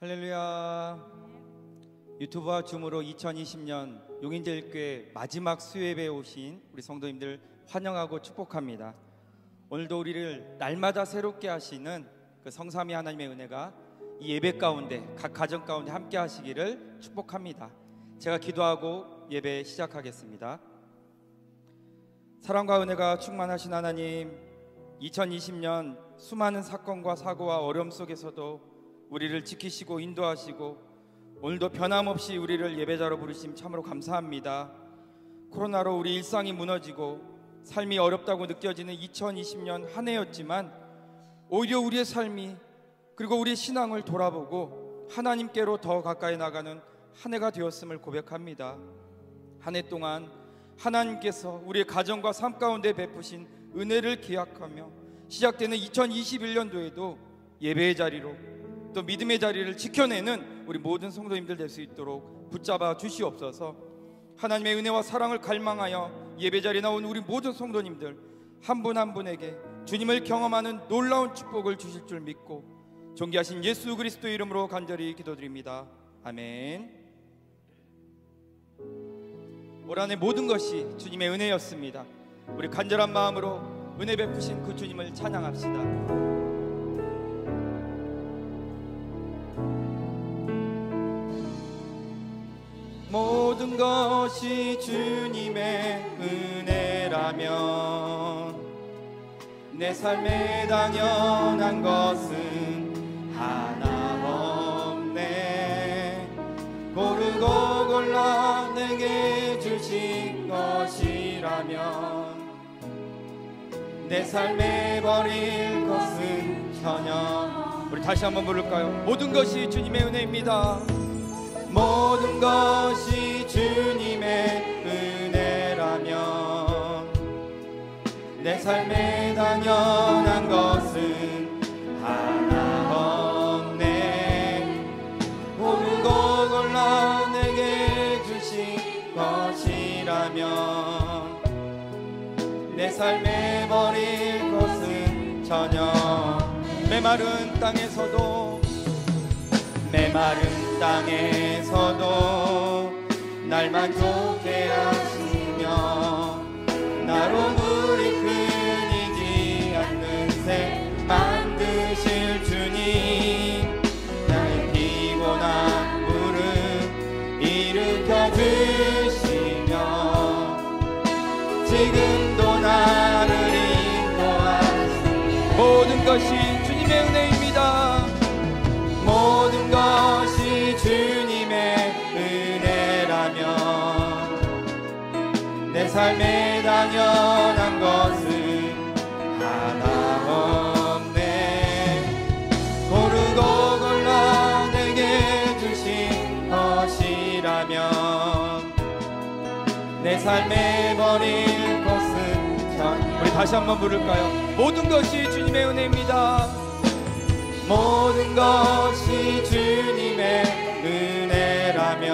할렐루야. 유튜브와 줌으로 2020년 용인제일교회 마지막 수요예배에 오신 우리 성도님들 환영하고 축복합니다. 오늘도 우리를 날마다 새롭게 하시는 그 성삼위 하나님의 은혜가 이 예배 가운데 각 가정 가운데 함께 하시기를 축복합니다. 제가 기도하고 예배 시작하겠습니다. 사랑과 은혜가 충만하신 하나님, 2020년 수많은 사건과 사고와 어려움 속에서도 우리를 지키시고 인도하시고 오늘도 변함없이 우리를 예배자로 부르심 참으로 감사합니다. 코로나로 우리 일상이 무너지고 삶이 어렵다고 느껴지는 2020년 한 해였지만 오히려 우리의 삶이 그리고 우리의 신앙을 돌아보고 하나님께로 더 가까이 나가는 한 해가 되었음을 고백합니다. 한 해 동안 하나님께서 우리의 가정과 삶 가운데 베푸신 은혜를 기약하며 시작되는 2021년도에도 예배의 자리로 또 믿음의 자리를 지켜내는 우리 모든 성도님들 될 수 있도록 붙잡아 주시옵소서. 하나님의 은혜와 사랑을 갈망하여 예배 자리에 나온 우리 모든 성도님들 한 분 한 분에게 주님을 경험하는 놀라운 축복을 주실 줄 믿고 존귀하신 예수 그리스도 이름으로 간절히 기도드립니다. 아멘. 올 한해 모든 것이 주님의 은혜였습니다. 우리 간절한 마음으로 은혜 베푸신 그 주님을 찬양합시다. 모든 것이 주님의 은혜라면 내 삶에 당연한 것은 하나 없네. 고르고 골라 내게 주신 것이라면 내 삶에 버릴 것은 전혀. 우리 다시 한번 부를까요? 모든 것이 주님의 은혜입니다. 모든 것이 주님의 은혜라면 내 삶에 당연한 것은 하나 없네. 고르고 골라 내게 주신 것이라면 내 삶에 버릴 것은 전혀. 메마른 땅에서도 날 만족해 하시며 나로 물이 끊이지 않는 새 만드실 주님, 나의 피곤한 무릎 일으켜 주시며 지금도 나를 인도하시니 모든 것이 주님의 은혜입니다. 모든 것이 주님의 은혜라면 내 삶에 당연한 것은 하나 없네. 고르고 골라 내게 주신 것이라면 내 삶에 버릴 것은 전. 우리 다시 한번 부를까요? 모든 것이 주님의 은혜입니다. 모든 것이 주님의 은혜라면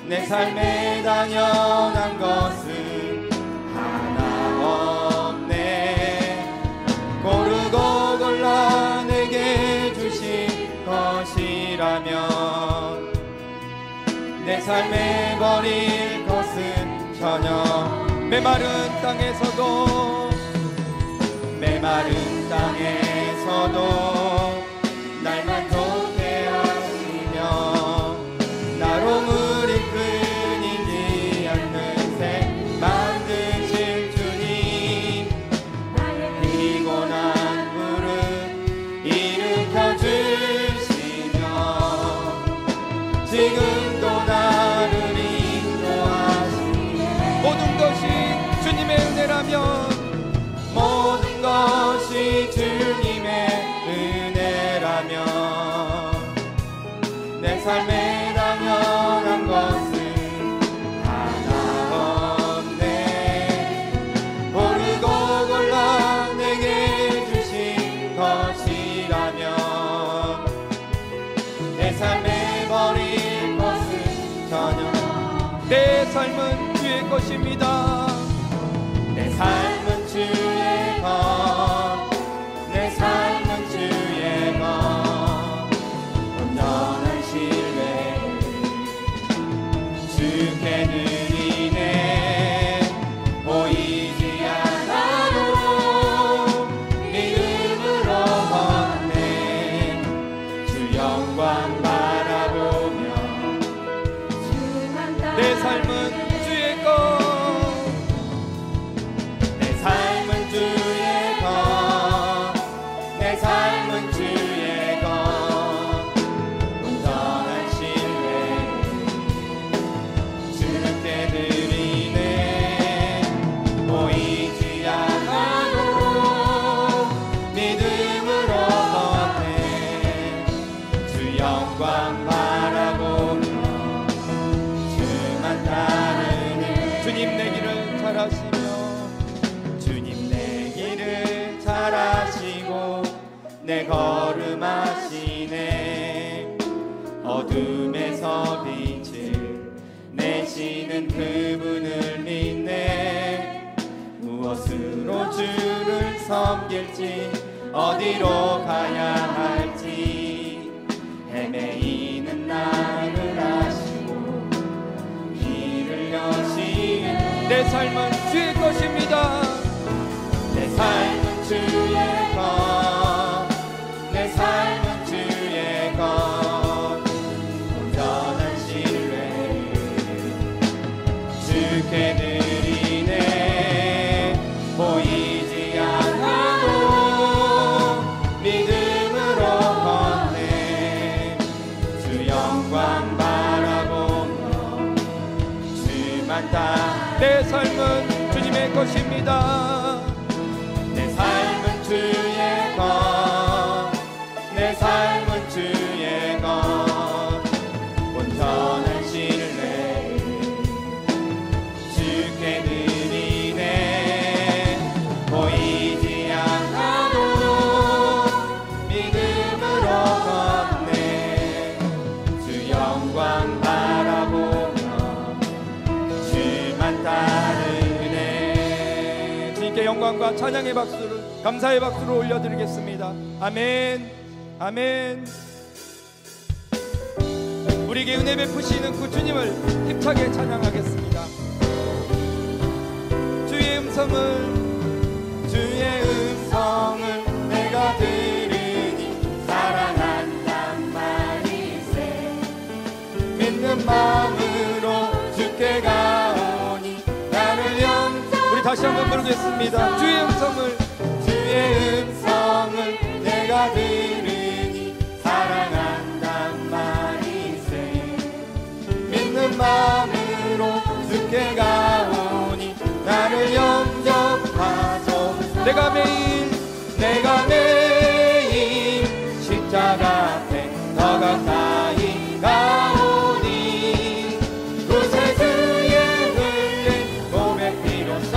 내 삶에 당연한 것은 하나 없네. 고르고 골라 내게 주신 것이라면 내 삶에 버릴 것은 전혀. 메마른 땅에서도 날 만족해 하시며 나로 물이 끊이지 않는 새 만드실 주님, 나의 피곤한 무릎 일으켜 주시며 지금도 나를 인도하시니 모든 것이 주님의 은혜라면 모든 것이 주님의 은혜라면 내 삶에 당연한 것은 하나 없네. 고르고 골라 내게 주신 것이라면 내 삶에 버릴 것은 전혀. 내 삶은 주의 것입니다. 내 삶은 주의 것, 내 삶은 주의 것. 걸음하시네. 어둠에서 빛을 내시는 그분을 믿네. 무엇으로 주를 섬길지 어디로 가야 할지 헤매이는 나를 아시고 길을 여시는 내 삶은 주의 것입니다. 내 삶은 주의 것, 내 삶은 주의 것. 온전한 신뢰를 주께 드리네. 보이지 않아도 믿음으로 걷네. 주 영광 바라보며 주만 다. 내 삶은 주님의 것입니다. 내 삶은 주의 것, 내 삶은 주의 것. 온전한 신뢰를 주께 드리네. 보이지 않아도 믿음으로 걷네. 주 영광 바라보며 주만 따르네. 주님께 영광과 찬양의 박수를, 감사의 박수를 올려드리겠습니다. 아멘, 아멘. 우리에게 은혜 베푸시는 그 주님을 힘차게 찬양하겠습니다. 주의 음성을 내가 들으니 사랑한단 말이세. 믿는 마음으로 주께 가오니 나를 우리 다시 한번 부르겠습니다. 주의 음성을 내가 들으니 사랑한단 말이세. 믿는 마음으로 주께 가오니 나를 영접하소서. 내가 매일 십자가 앞에 더 가까이 가오니 구세주의 흘린 고백 비로소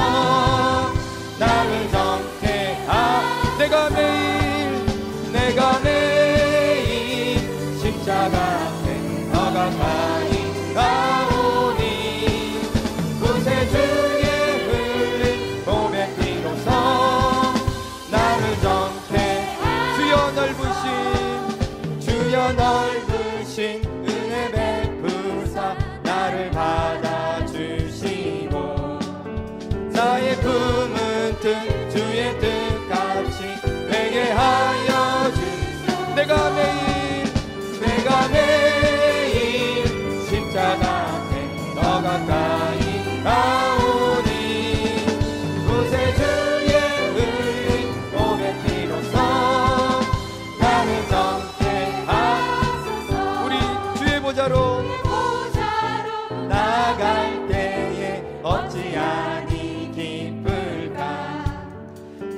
나를 정케 하. 내가 매일 십자가 앞에 더 가까이 가오니 구세주의 흘린 고백 비로소 나를 정케. 주여 넓으신 은혜 베푸사 나를 받아주시고 나의 품은 뜻 주의 뜻같이 되게 하여 주소서. 내가 매일 십자가 앞에 더 가까이 가오니 구세주의 흘린 고백 비로소 나를 정케 하소서. 우리 주의 보좌로 나갈 때에 어찌하니 기쁠까.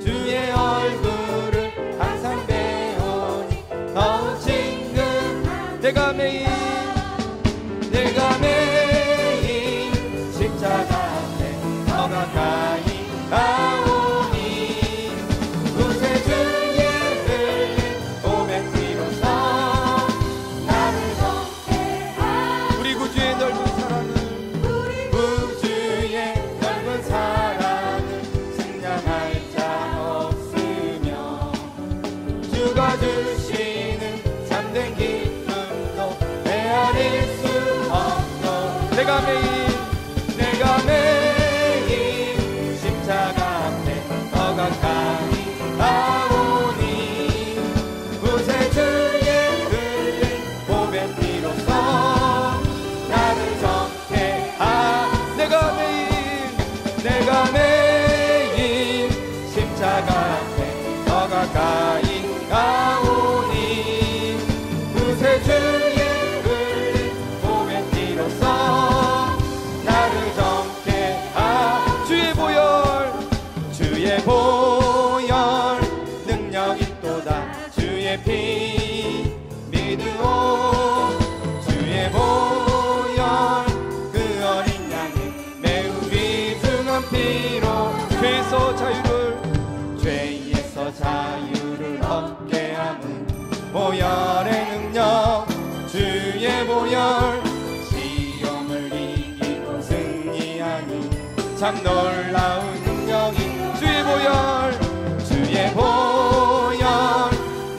주의 얼굴을 항상 배우니 더욱 친근한. 내가 매일 십자가 앞에 더 가까이 가오니 구세주의 흘린 고백 비로소 나를 정케 하소서. 우리 구주의 넓은 사랑을 승량할 자 없으며 주가 주시는 참된 기쁨도 헤아릴 수 없어. 내가 매일 십자가 앞에 더 가까이 가오니 구세주의 흘린 고백 비로소 나를 정케 하. 내가 매일 십자가 앞에 더 가까이 가오니 구세주의 흘린 고백 비로소 보혈의 능력 주의 보혈 시험을 이기고 승리하니 참 놀라운 능력이 주의 보혈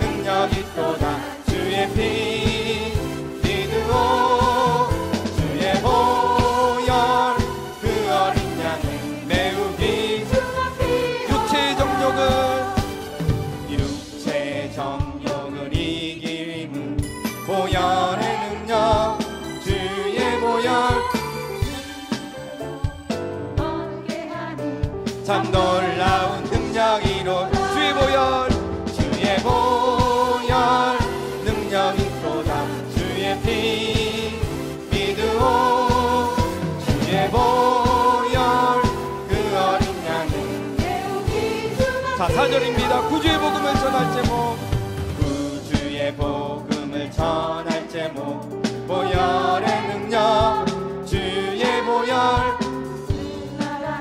능력이 또다 주의 피 믿으오 주의 보혈 그 어린 양은 매우 귀중하피 육체의 정욕을 이길 힘은 보혈의 능력 주의 보혈 참 놀라운 능력이로 주의 보혈 능력이 또다 주의 피 믿으오 주의 보혈 그 어린 양은 매우 귀중하피 자 4절입니다. 구주의 복음을 전할 제목 구주의 복음을 전할 제목 보혈의 능력 주의 보혈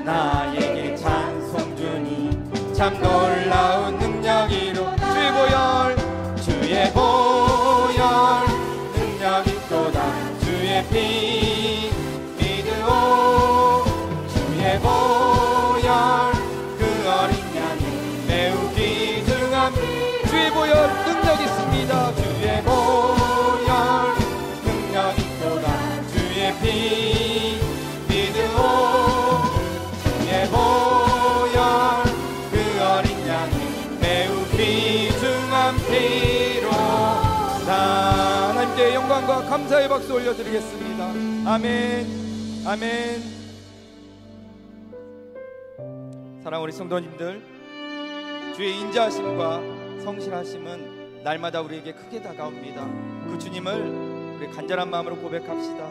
나에게 찬송 주니 참 놀라운 능력이로 주의 보혈 능력이 또다 주의 피 믿으오 주의 보혈 그 어린 양이 매우 귀중한 주의 보혈 능력 있습니다. 주의 보혈 능력이 또다 주의 피 믿으오 주의 보혈 그 어린 양이 매우 귀중한 피로 하나님께 영광과 감사의 박수 올려드리겠습니다. 아멘 아멘. 사랑하는 우리 성도님들 주의 인자하심과 성실하심은 날마다 우리에게 크게 다가옵니다. 그 주님을 우리 간절한 마음으로 고백합시다.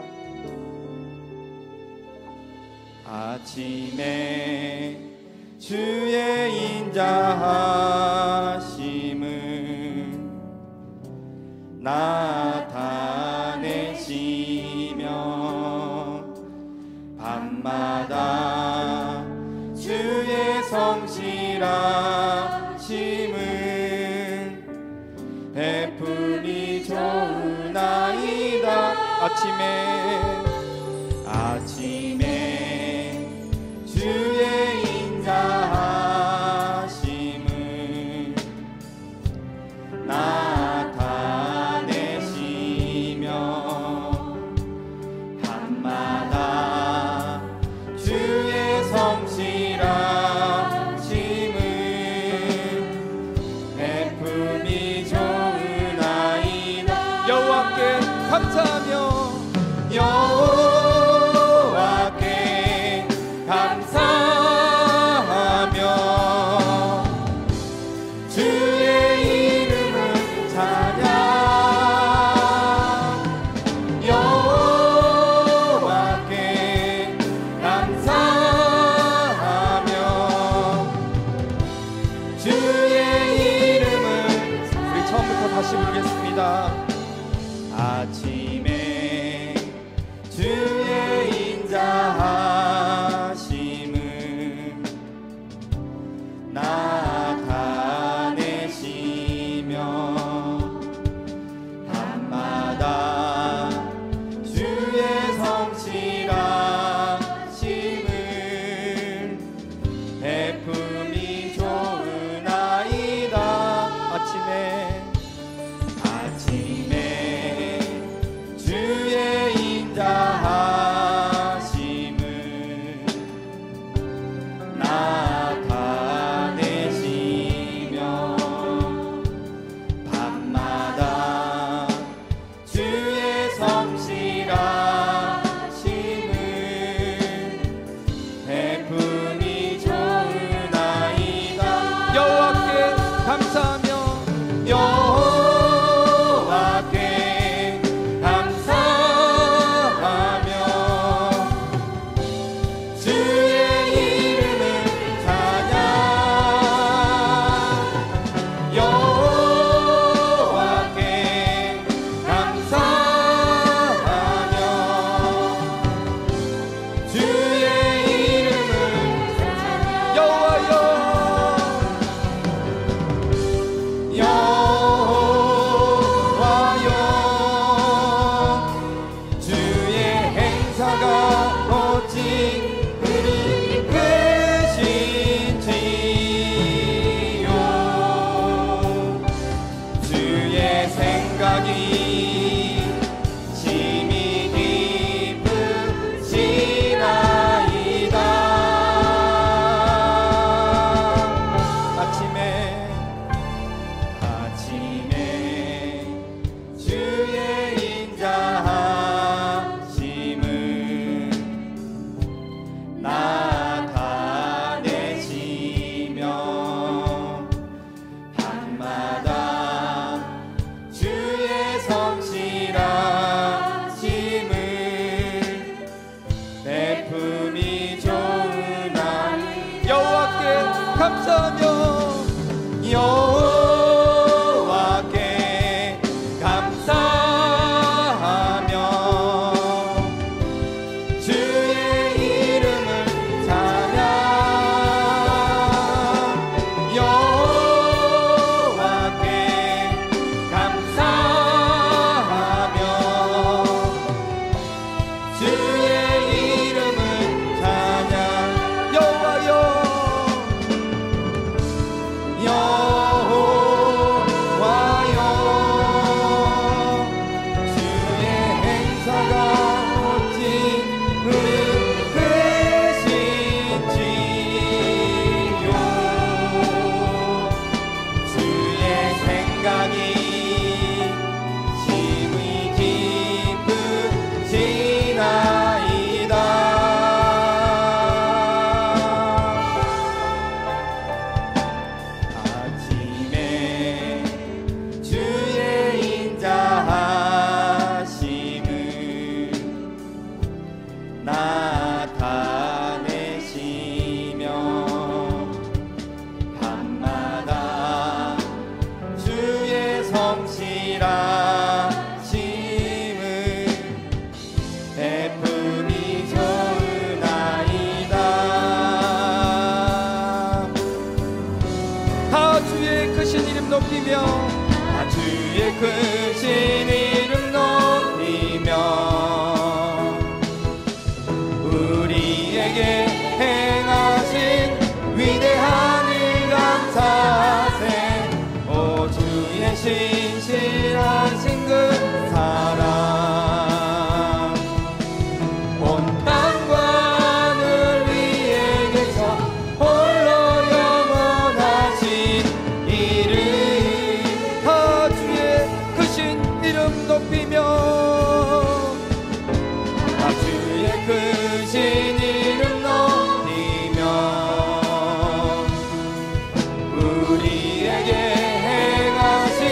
아침에 주의 인자하심은 나타내시며 밤마다 주의 성실하심은 베풀이 좋으나이다. 아침에 주의 인자하심은 나타내시며 밤마다 주의 성실하심은 베풀이 좋으나이다. 여호와께 감사하며 여호와께 감사하며 주의 이름을 찬양 여호와께 감사하며 주의 이름을 우리 처음부터 다시 부르겠습니다. 아침에 주의 인자하심은 나타내시며 밤마다 주의 성실하심은 베품이 좋으나이다. 아침에 주의 인자하심은 생각이 심히 깊으시나이다. 아침에 주의 인자하심을 나타내시며 밤마다 주의 성실하심을 베품이 좋은 날 여호와께 감사하며 여호와께 감사하며 주의 이름을 찬양 여호와께 감사하며 주의 이름을 찬양 여호와여 여호와여 주의 행사가 어찌 은혜신지요 주의 생각이 심히 깊으시나이다. 아침에 주의 인자하심을 나타내시며 밤마다 주의 성실하심을 베품이 좋으나이다. 다 주의 크신 이름 높이며 다 주의 크신 이름 높이며 우리에게 행하신 위대한 일 감사하세. 오 주의 신실하신 그 사랑 온 땅과 하늘 위에 계셔 홀로 영원하신 이름 다 주의 크신 이름 높이며 다 주의 크신 이름 높이며 우리에게 행하신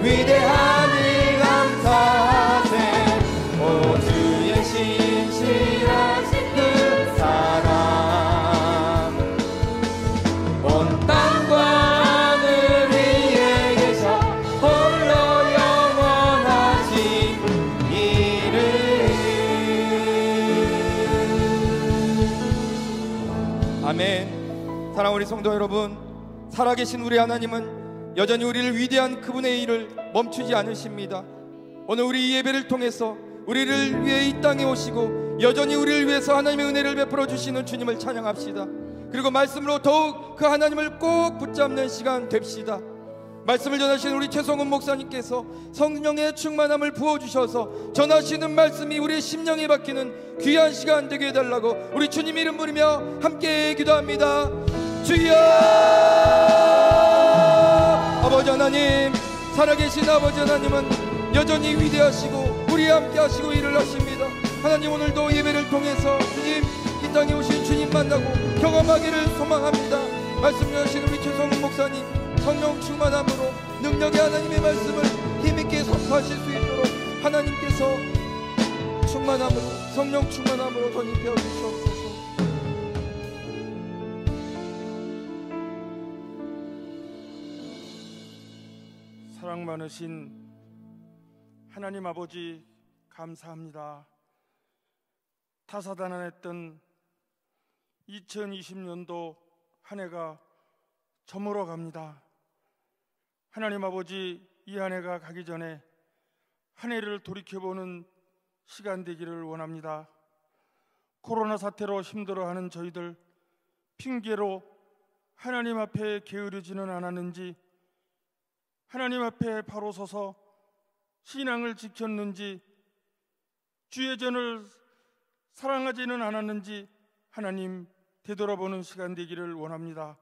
위대한 일 감사하세. 오 주의 신실하신 그 사랑 온 땅과 하늘 위에 계셔 홀로 영원하신 이름. 아멘. 사랑하는 우리 성도 여러분, 살아계신 우리 하나님은 여전히 우리를 위대한 그분의 일을 멈추지 않으십니다. 오늘 우리 이 예배를 통해서 우리를 위해 이 땅에 오시고 여전히 우리를 위해서 하나님의 은혜를 베풀어 주시는 주님을 찬양합시다. 그리고 말씀으로 더욱 그 하나님을 꼭 붙잡는 시간 됩시다. 말씀을 전하시는 우리 최성훈 목사님께서 성령의 충만함을 부어주셔서 전하시는 말씀이 우리의 심령에 박히는 귀한 시간 되게 해달라고 우리 주님 이름 부르며 함께 기도합니다. 주여! 아버지 하나님, 살아계신 아버지 하나님은 여전히 위대하시고 우리와 함께 하시고 일을 하십니다. 하나님, 오늘도 예배를 통해서 주님 이 땅에 오신 주님 만나고 경험하기를 소망합니다. 말씀 전하시는 우리 최성훈 목사님 성령 충만함으로 능력의 하나님의 말씀을 힘있게 선포하실 수 있도록 하나님께서 충만함으로 성령 충만함으로 덧입혀 주시옵소서. 사랑 많으신 하나님 아버지 감사합니다. 다사다난했던 2020년도 한 해가 저물어 갑니다. 하나님 아버지, 이 한 해가 가기 전에 한 해를 돌이켜보는 시간 되기를 원합니다. 코로나 사태로 힘들어하는 저희들 핑계로 하나님 앞에 게으르지는 않았는지 하나님 앞에 바로 서서 신앙을 지켰는지, 주의 전을 사랑하지는 않았는지 하나님 되돌아보는 시간 되기를 원합니다.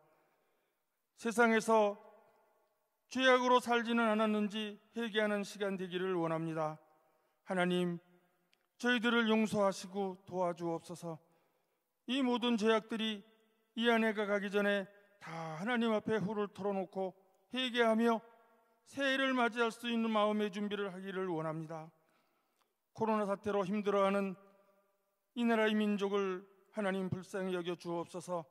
세상에서 죄악으로 살지는 않았는지 회개하는 시간 되기를 원합니다. 하나님, 저희들을 용서하시고 도와주옵소서. 이 모든 죄악들이 이 한 해가 가기 전에 다 하나님 앞에 후를 털어놓고 회개하며 새해를 맞이할 수 있는 마음의 준비를 하기를 원합니다. 코로나 사태로 힘들어하는 이 나라의 민족을 하나님 불쌍히 여겨 주옵소서.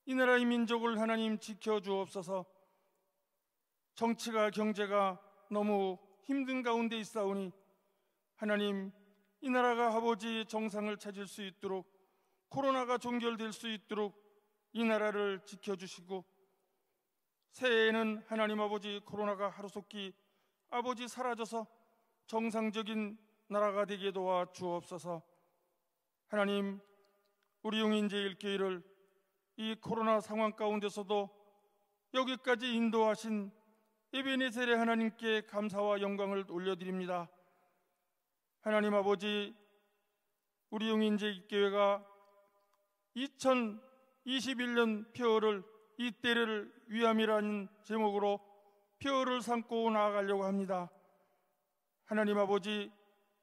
이 나라의 민족을 하나님 지켜 주옵소서. 정치가 경제가 너무 힘든 가운데 있사오니 하나님, 이 나라가 아버지 정상을 찾을 수 있도록, 코로나가 종결될 수 있도록 이 나라를 지켜주시고, 새해에는 하나님 아버지 코로나가 하루속히 아버지 사라져서 정상적인 나라가 되게 도와 주옵소서. 하나님, 우리 용인제일교회를 이 코로나 상황 가운데서도 여기까지 인도하신 에베네셀의 하나님께 감사와 영광을 올려드립니다. 하나님 아버지, 우리 용인제일교회가 2021년 표어를 이때를 위함이라는 제목으로 표어를 삼고 나아가려고 합니다. 하나님 아버지,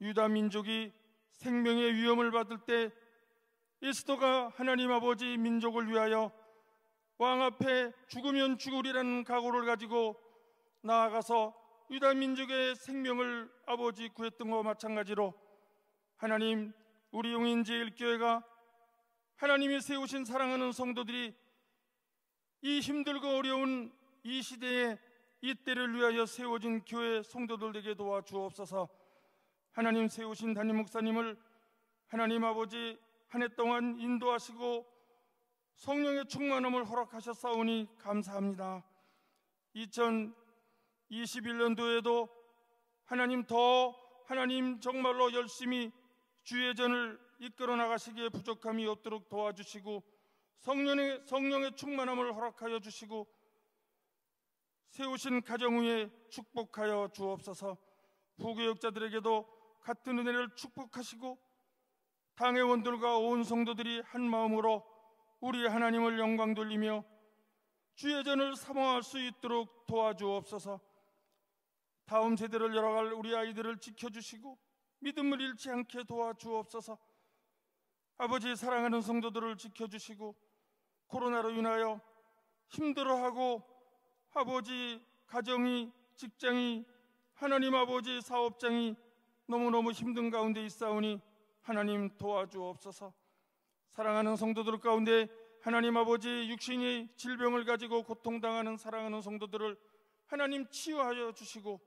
유다 민족이 생명의 위험을 받을 때 에스더가 하나님 아버지 민족을 위하여 왕 앞에 죽으면 죽으리라는 각오를 가지고 나아가서 유다 민족의 생명을 아버지 구했던 것과 마찬가지로 하나님, 우리 용인제일교회가 하나님이 세우신 사랑하는 성도들이 이 힘들고 어려운 이 시대에 이 때를 위하여 세워진 교회 성도들에게 도와주옵소서. 하나님 세우신 담임 목사님을 하나님 아버지 한 해 동안 인도하시고 성령의 충만함을 허락하셨사오니 감사합니다. 2021년도에도 하나님 하나님 정말로 열심히 주의 전을 이끌어 나가시기에 부족함이 없도록 도와주시고 성령의 충만함을 허락하여 주시고 세우신 가정 위에 축복하여 주옵소서. 부교역자들에게도 같은 은혜를 축복하시고 당회원들과 온 성도들이 한 마음으로 우리 하나님을 영광 돌리며 주의 전을 사모할 수 있도록 도와주옵소서. 다음 세대를 열어갈 우리 아이들을 지켜주시고 믿음을 잃지 않게 도와주옵소서. 아버지, 사랑하는 성도들을 지켜주시고 코로나로 인하여 힘들어하고 아버지 가정이, 직장이, 하나님 아버지 사업장이 너무너무 힘든 가운데 있사오니 하나님 도와주옵소서. 사랑하는 성도들 가운데 하나님 아버지 육신의 질병을 가지고 고통당하는 사랑하는 성도들을 하나님 치유하여 주시고,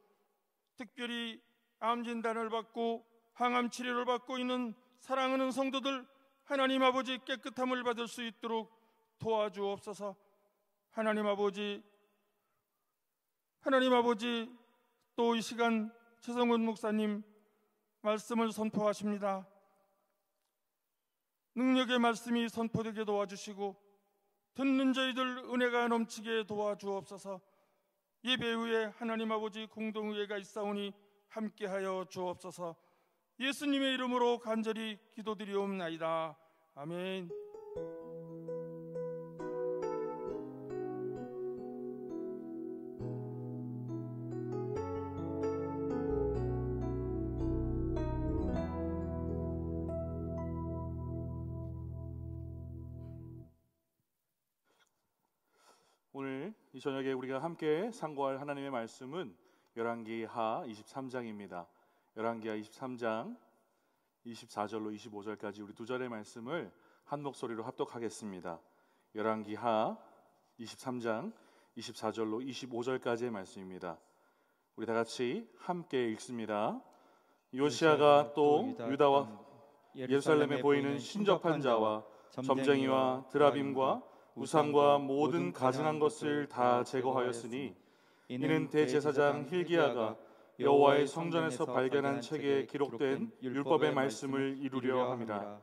특별히 암 진단을 받고 항암 치료를 받고 있는 사랑하는 성도들 하나님 아버지 깨끗함을 받을 수 있도록 도와주옵소서. 하나님 아버지 또 이 시간 최성훈 목사님 말씀을 선포하십니다. 능력의 말씀이 선포되게 도와주시고 듣는 저희들 은혜가 넘치게 도와주옵소서. 예배 후에 하나님 아버지 공동의회가 있사오니 함께하여 주옵소서. 예수님의 이름으로 간절히 기도드리옵나이다. 아멘. 오늘 이 저녁에 우리가 함께 상고할 하나님의 말씀은 열왕기하 23장입니다. 열왕기하 23장 24절로 25절까지 우리 두 절의 말씀을 한 목소리로 합독하겠습니다. 열왕기하 23장 24절로 25절까지의 말씀입니다. 우리 다 같이 함께 읽습니다. 요시야가 또 유다와 예루살렘에 보이는 신접한 자와 점쟁이와 드라빔과 우상과 모든 가증한 것을 다 제거하였으니 이는 대제사장 hil기야가 여호와의 성전에서 발견한 책에 기록된 율법의 말씀을 이루려 함이라.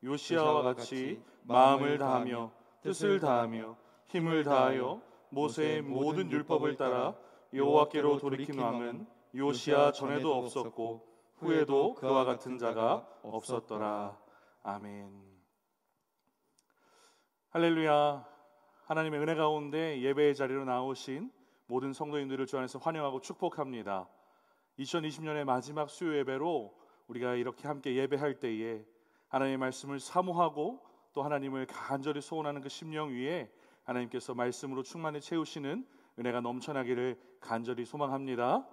요시야와 같이 마음을 다하며 뜻을 다하며 힘을 다하여 모세의 모든 율법을 따라 여호와께로 돌이킨 왕은 요시야 전에도 없었고 후에도 그와 같은 자가 없었더라. 아멘. 할렐루야. 하나님의 은혜 가운데 예배의 자리로 나오신 모든 성도님들을 주 안에서 환영하고 축복합니다. 2020년의 마지막 수요 예배로 우리가 이렇게 함께 예배할 때에 하나님의 말씀을 사모하고 또 하나님을 간절히 소원하는 그 심령 위에 하나님께서 말씀으로 충만히 채우시는 은혜가 넘쳐나기를 간절히 소망합니다.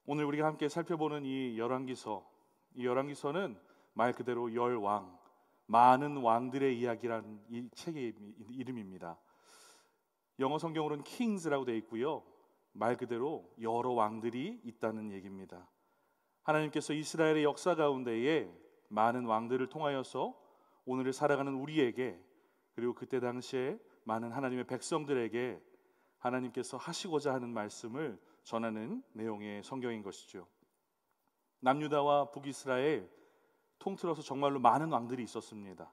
오늘 우리가 함께 살펴보는 이 열왕기서는 말 그대로 열왕, 많은 왕들의 이야기라는 이 책의 이름입니다. 영어 성경으로는 Kings라고 되어 있고요, 말 그대로 여러 왕들이 있다는 얘기입니다. 하나님께서 이스라엘의 역사 가운데에 많은 왕들을 통하여서 오늘을 살아가는 우리에게, 그리고 그때 당시에 많은 하나님의 백성들에게 하나님께서 하시고자 하는 말씀을 전하는 내용의 성경인 것이죠. 남유다와 북이스라엘 통틀어서 정말로 많은 왕들이 있었습니다.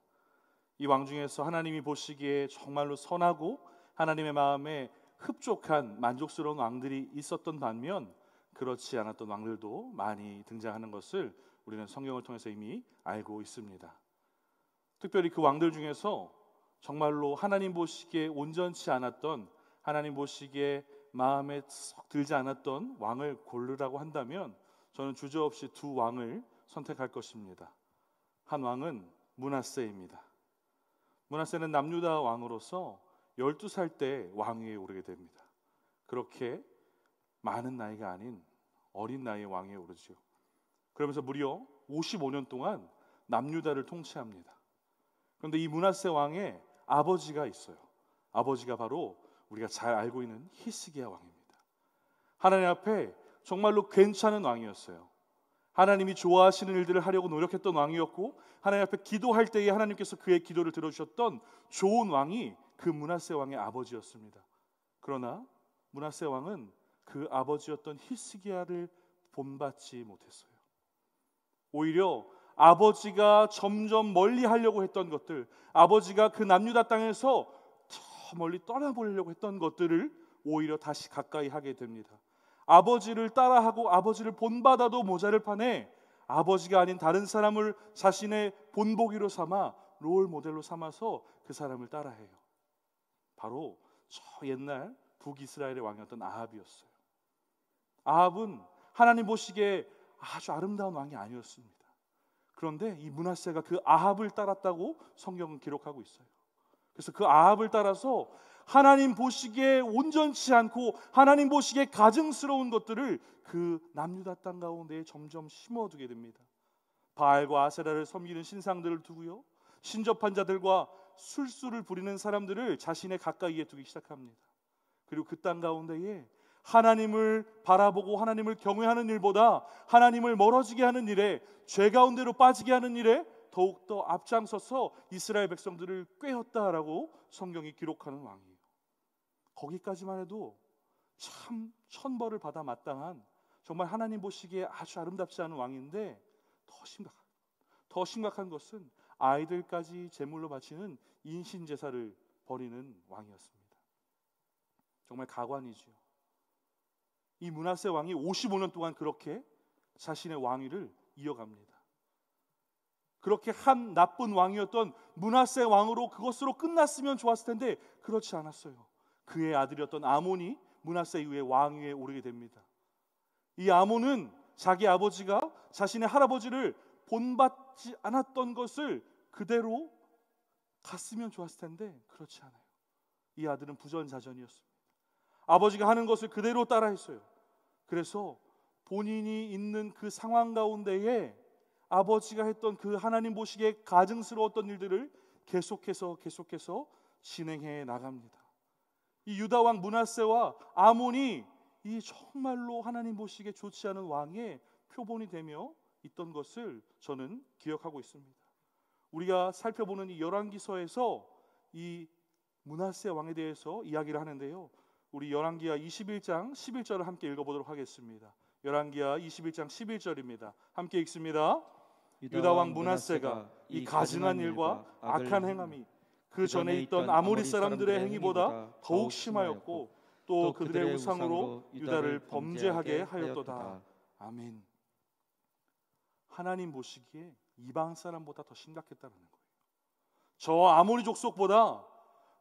이 왕 중에서 하나님이 보시기에 정말로 선하고 하나님의 마음에 흡족한 만족스러운 왕들이 있었던 반면 그렇지 않았던 왕들도 많이 등장하는 것을 우리는 성경을 통해서 이미 알고 있습니다. 특별히 그 왕들 중에서 정말로 하나님 보시기에 온전치 않았던, 하나님 보시기에 마음에 썩 들지 않았던 왕을 고르라고 한다면 저는 주저없이 두 왕을 선택할 것입니다. 한 왕은 므낫세입니다. 므낫세는 남유다 왕으로서 12살 때 왕위에 오르게 됩니다. 그렇게 많은 나이가 아닌 어린 나이에 왕위에 오르죠. 그러면서 무려 55년 동안 남유다를 통치합니다. 그런데 이 므낫세 왕의 아버지가 있어요. 아버지가 바로 우리가 잘 알고 있는 히스기야 왕입니다. 하나님 앞에 정말로 괜찮은 왕이었어요. 하나님이 좋아하시는 일들을 하려고 노력했던 왕이었고, 하나님 앞에 기도할 때에 하나님께서 그의 기도를 들어주셨던 좋은 왕이 그 므낫세 왕의 아버지였습니다. 그러나 므낫세 왕은 그 아버지였던 히스기야를 본받지 못했어요. 오히려 아버지가 점점 멀리 하려고 했던 것들, 아버지가 그 남유다 땅에서 저 멀리 떠나보려고 했던 것들을 오히려 다시 가까이 하게 됩니다. 아버지를 따라하고 아버지를 본받아도 모자를 판에 아버지가 아닌 다른 사람을 자신의 본보기로 삼아 롤 모델로 삼아서 그 사람을 따라해요. 바로 저 옛날 북이스라엘의 왕이었던 아합이었어요. 아합은 하나님 보시기에 아주 아름다운 왕이 아니었습니다. 그런데 이 므낫세가 그 아합을 따랐다고 성경은 기록하고 있어요. 그래서 그 아합을 따라서 하나님 보시기에 온전치 않고 하나님 보시기에 가증스러운 것들을 그 남유다 땅 가운데 점점 심어두게 됩니다. 바알과 아세라를 섬기는 신상들을 두고요, 신접한 자들과 술수를 부리는 사람들을 자신의 가까이에 두기 시작합니다. 그리고 그 땅 가운데에 하나님을 바라보고 하나님을 경외하는 일보다 하나님을 멀어지게 하는 일에, 죄 가운데로 빠지게 하는 일에 더욱더 앞장서서 이스라엘 백성들을 꾀었다라고 성경이 기록하는 왕이에요. 거기까지만 해도 참 천벌을 받아 마땅한, 정말 하나님 보시기에 아주 아름답지 않은 왕인데 더 심각한 것은 아이들까지 제물로 바치는 인신제사를 벌이는 왕이었습니다. 정말 가관이죠. 이 므낫세 왕이 55년 동안 그렇게 자신의 왕위를 이어갑니다. 그렇게 한 나쁜 왕이었던 므낫세 왕으로 그것으로 끝났으면 좋았을 텐데 그렇지 않았어요. 그의 아들이었던 아몬이 므낫세 이후에 왕위에 오르게 됩니다. 이 아몬은 자기 아버지가 자신의 할아버지를 본받지 않았던 것을 그대로 갔으면 좋았을 텐데 그렇지 않아요. 이 아들은 부전자전이었습니다. 아버지가 하는 것을 그대로 따라했어요. 그래서 본인이 있는 그 상황 가운데에 아버지가 했던 그 하나님 보시기에 가증스러웠던 일들을 계속해서 진행해 나갑니다. 이 유다 왕 므낫세와 아몬이 이 정말로 하나님 보시기에 좋지 않은 왕의 표본이 되며 있던 것을 저는 기억하고 있습니다. 우리가 살펴보는 이 열왕기서에서 이 므낫세 왕에 대해서 이야기를 하는데요, 우리 열왕기하 21장 11절을 함께 읽어보도록 하겠습니다. 열왕기하 21장 11절입니다. 함께 읽습니다. 유다 왕 므낫세가 이 가증한 일과 악한 행함이 그 전에 있던 아모리 사람들의 행위보다 더욱 심하였고 또 그들의 우상으로 유다를 범죄하게 하였도다. 아멘. 하나님 보시기에 이방 사람보다 더 심각했다는 거예요. 저 아모리 족속보다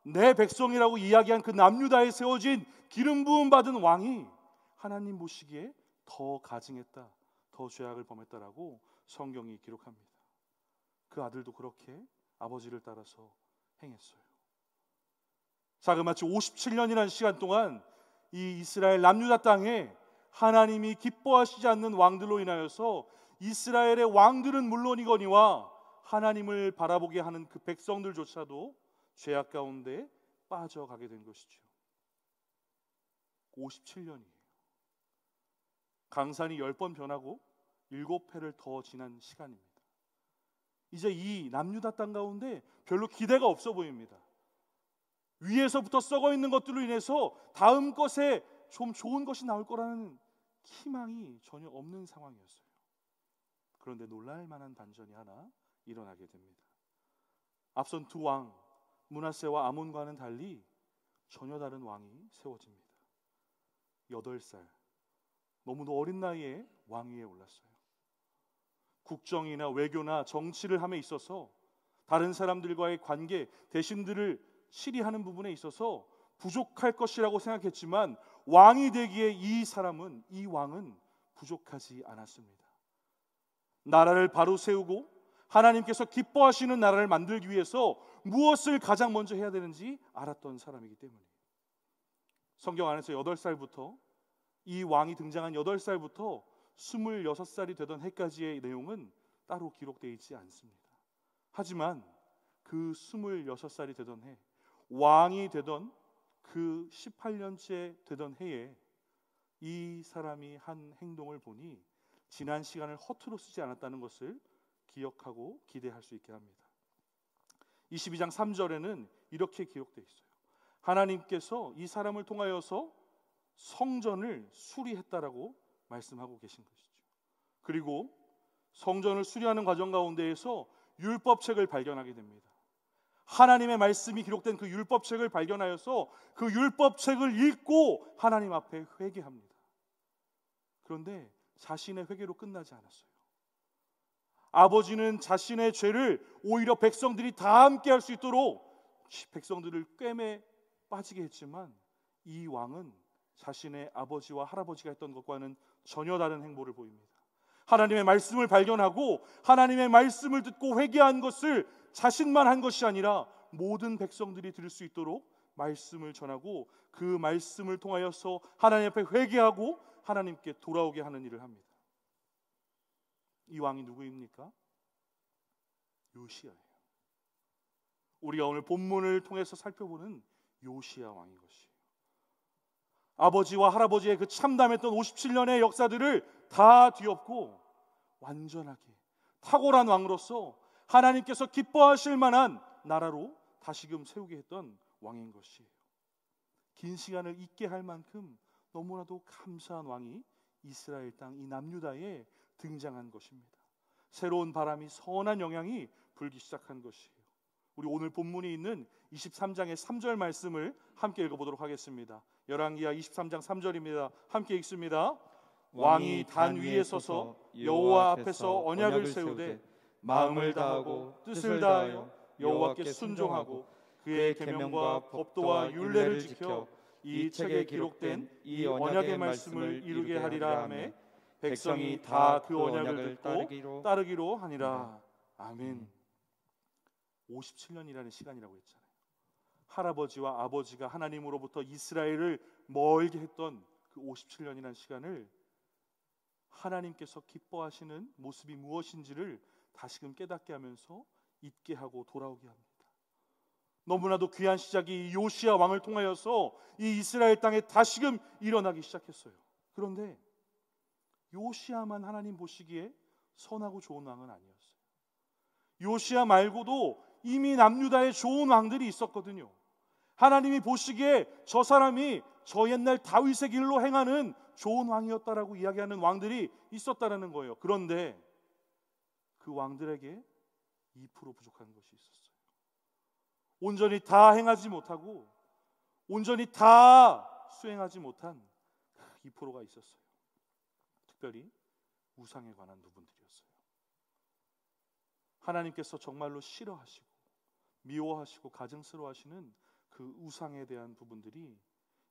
내 백성이라고 이야기한 그 남유다에 세워진 기름 부음 받은 왕이 하나님 보시기에 더 가증했다, 더 죄악을 범했다라고 성경이 기록합니다. 그 아들도 그렇게 아버지를 따라서 행했어요. 자그마치 57년이라는 시간 동안 이 이스라엘 남유다 땅에 하나님이 기뻐하시지 않는 왕들로 인하여서 이스라엘의 왕들은 물론이거니와 하나님을 바라보게 하는 그 백성들조차도 죄악 가운데 빠져가게 된 것이죠. 57년이에요. 강산이 10번 변하고 7회를 더 지난 시간입니다. 이제 이 남유다 땅 가운데 별로 기대가 없어 보입니다. 위에서부터 썩어 있는 것들로 인해서 다음 것에 좀 좋은 것이 나올 거라는 희망이 전혀 없는 상황이었어요. 그런데 놀랄 만한 반전이 하나 일어나게 됩니다. 앞선 두 왕 므낫세와 아몬과는 달리 전혀 다른 왕이 세워집니다. 8살, 너무도 어린 나이에 왕위에 올랐어요. 국정이나 외교나 정치를 함에 있어서 다른 사람들과의 관계, 대신들을 실의하는 부분에 있어서 부족할 것이라고 생각했지만 왕이 되기에 이 왕은 부족하지 않았습니다. 나라를 바로 세우고 하나님께서 기뻐하시는 나라를 만들기 위해서 무엇을 가장 먼저 해야 되는지 알았던 사람이기 때문이에요. 성경 안에서 8살부터 이 왕이 등장한 8살부터 26살이 되던 해까지의 내용은 따로 기록되어 있지 않습니다. 하지만 그 26살이 되던 해, 왕이 되던 그 18년째 되던 해에 이 사람이 한 행동을 보니 지난 시간을 허투루 쓰지 않았다는 것을 기억하고 기대할 수 있게 합니다. 22장 3절에는 이렇게 기록되어 있어요. 하나님께서 이 사람을 통하여서 성전을 수리했다라고 말씀하고 계신 것이죠. 그리고 성전을 수리하는 과정 가운데에서 율법책을 발견하게 됩니다. 하나님의 말씀이 기록된 그 율법책을 발견하여서 그 율법책을 읽고 하나님 앞에 회개합니다. 그런데 자신의 회개로 끝나지 않았어요. 아버지는 자신의 죄를 오히려 백성들이 다 함께 할 수 있도록 백성들을 꿰매 빠지게 했지만 이 왕은 자신의 아버지와 할아버지가 했던 것과는 전혀 다른 행보를 보입니다. 하나님의 말씀을 발견하고 하나님의 말씀을 듣고 회개한 것을 자신만 한 것이 아니라 모든 백성들이 들을 수 있도록 말씀을 전하고 그 말씀을 통하여서 하나님 앞에 회개하고 하나님께 돌아오게 하는 일을 합니다. 이 왕이 누구입니까? 요시야예요. 우리가 오늘 본문을 통해서 살펴보는 요시야 왕인 것이에요. 아버지와 할아버지의 그 참담했던 57년의 역사들을 다 뒤엎고 완전하게 탁월한 왕으로서 하나님께서 기뻐하실 만한 나라로 다시금 세우게 했던 왕인 것이에요. 긴 시간을 잊게 할 만큼 너무나도 감사한 왕이 이스라엘 땅 이 남유다에 등장한 것입니다. 새로운 바람이, 선한 영향이 불기 시작한 것이에요. 우리 오늘 본문이 있는 23장의 3절 말씀을 함께 읽어보도록 하겠습니다. 열왕기하 23장 3절입니다. 함께 읽습니다. 왕이 단 위에 서서 여호와 앞에서 언약을 세우되 마음을 다하고 뜻을 다하여 여호와께 순종하고 그의 계명과 법도와 율례를 지켜 이 책에 기록된 이 언약의 말씀을 이루게 하리라 하매 백성이 다 그 언약을 듣고 따르기로 하니라. 아멘. 57년이라는 시간이라고 했잖아요. 할아버지와 아버지가 하나님으로부터 이스라엘을 멀게 했던 그 57년이라는 시간을 하나님께서 기뻐하시는 모습이 무엇인지를 다시금 깨닫게 하면서 잊게 하고 돌아오게 합니다. 너무나도 귀한 시작이 요시야 왕을 통하여서 이 이스라엘 땅에 다시금 일어나기 시작했어요. 그런데 요시야만 하나님 보시기에 선하고 좋은 왕은 아니었어요. 요시야 말고도 이미 남유다에 좋은 왕들이 있었거든요. 하나님이 보시기에 저 사람이 저 옛날 다윗의 길로 행하는 좋은 왕이었다라고 이야기하는 왕들이 있었다라는 거예요. 그런데 그 왕들에게 2% 부족한 것이 있었어요. 온전히 다 행하지 못하고 온전히 다 수행하지 못한 2%가 있었어요. 특별히 우상에 관한 부분들이었어요. 하나님께서 정말로 싫어하시고 미워하시고 가증스러워하시는 그 우상에 대한 부분들이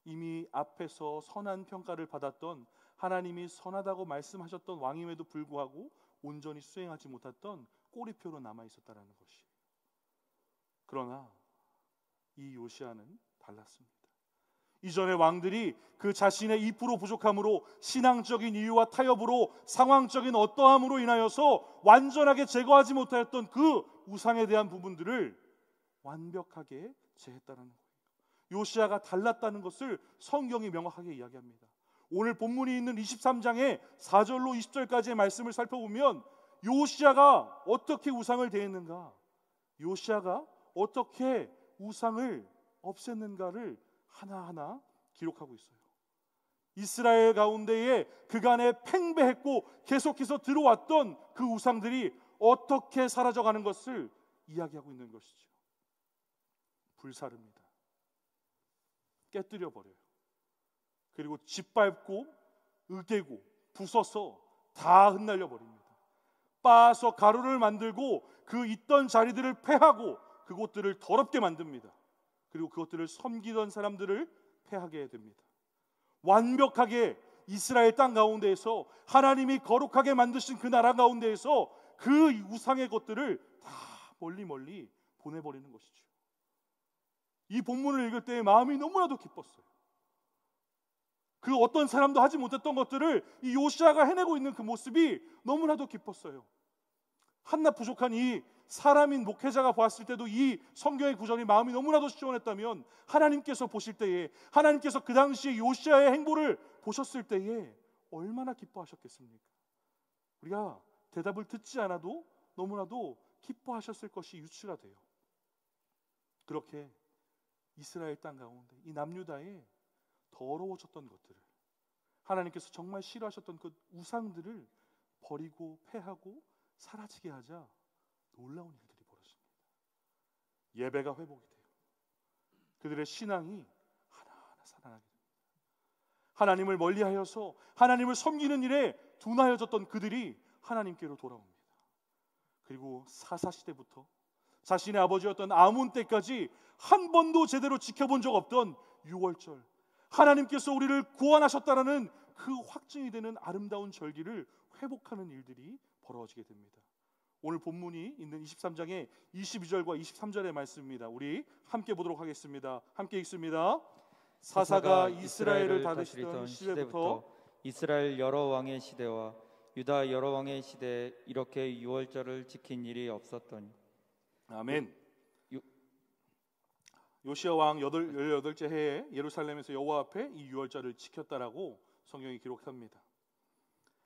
이미 앞에서 선한 평가를 받았던, 하나님이 선하다고 말씀하셨던 왕임에도 불구하고 온전히 수행하지 못했던 꼬리표로 남아 있었다는 것이에요. 그러나 이 요시야는 달랐습니다. 이전의 왕들이 그 자신의 2% 부족함으로, 신앙적인 이유와 타협으로, 상황적인 어떠함으로 인하여서 완전하게 제거하지 못하였던 그 우상에 대한 부분들을 완벽하게 제했다는 거예요. 요시야가 달랐다는 것을 성경이 명확하게 이야기합니다. 오늘 본문이 있는 23장의 4절로 20절까지의 말씀을 살펴보면 요시야가 어떻게 우상을 대했는가, 요시야가 어떻게 우상을 없앴는가를 하나하나 기록하고 있어요. 이스라엘 가운데에 그간에 팽배했고 계속해서 들어왔던 그 우상들이 어떻게 사라져가는 것을 이야기하고 있는 것이죠. 불사릅니다. 깨뜨려 버려요. 그리고 짓밟고 으깨고 부숴서 다 흩날려 버립니다. 빻아서 가루를 만들고 그 있던 자리들을 패하고 그곳들을 더럽게 만듭니다. 그리고 그것들을 섬기던 사람들을 패하게 됩니다. 완벽하게 이스라엘 땅 가운데에서 하나님이 거룩하게 만드신 그 나라 가운데에서 그 우상의 것들을 다 멀리 멀리 보내버리는 것이죠. 이 본문을 읽을 때 마음이 너무나도 기뻤어요. 그 어떤 사람도 하지 못했던 것들을 이 요시야가 해내고 있는 그 모습이 너무나도 기뻤어요. 한낱 부족한 이 사람인 목회자가 보았을 때도 이 성경의 구절이 마음이 너무나도 시원했다면, 하나님께서 보실 때에, 하나님께서 그 당시에 요시야의 행보를 보셨을 때에 얼마나 기뻐하셨겠습니까? 우리가 대답을 듣지 않아도 너무나도 기뻐하셨을 것이 유추가 돼요. 그렇게 이스라엘 땅 가운데 이 남유다에 더러워졌던 것들을, 하나님께서 정말 싫어하셨던 그 우상들을 버리고 패하고 사라지게 하자 놀라운 일들이 벌어집니다. 예배가 회복이 돼요. 그들의 신앙이 하나하나 살아나게 됩니다. 하나님을 멀리하여서 하나님을 섬기는 일에 둔하여졌던 그들이 하나님께로 돌아옵니다. 그리고 사사시대부터 자신의 아버지였던 아몬 때까지 한 번도 제대로 지켜본 적 없던 6월절, 하나님께서 우리를 구원하셨다라는 그 확증이 되는 아름다운 절기를 회복하는 일들이 벌어지게 됩니다. 오늘 본문이 있는 23장의 22절과 23절의 말씀입니다. 우리 함께 보도록 하겠습니다. 함께 읽습니다. 사사가 이스라엘을 다스리던 시대부터 이스라엘 여러 왕의 시대와 유다 여러 왕의 시대에 이렇게 유월절을 지킨 일이 없었더니. 아멘. 요시야 왕 18째 해에 예루살렘에서 여호와 앞에 이 유월절을 지켰다라고 성경이 기록합니다.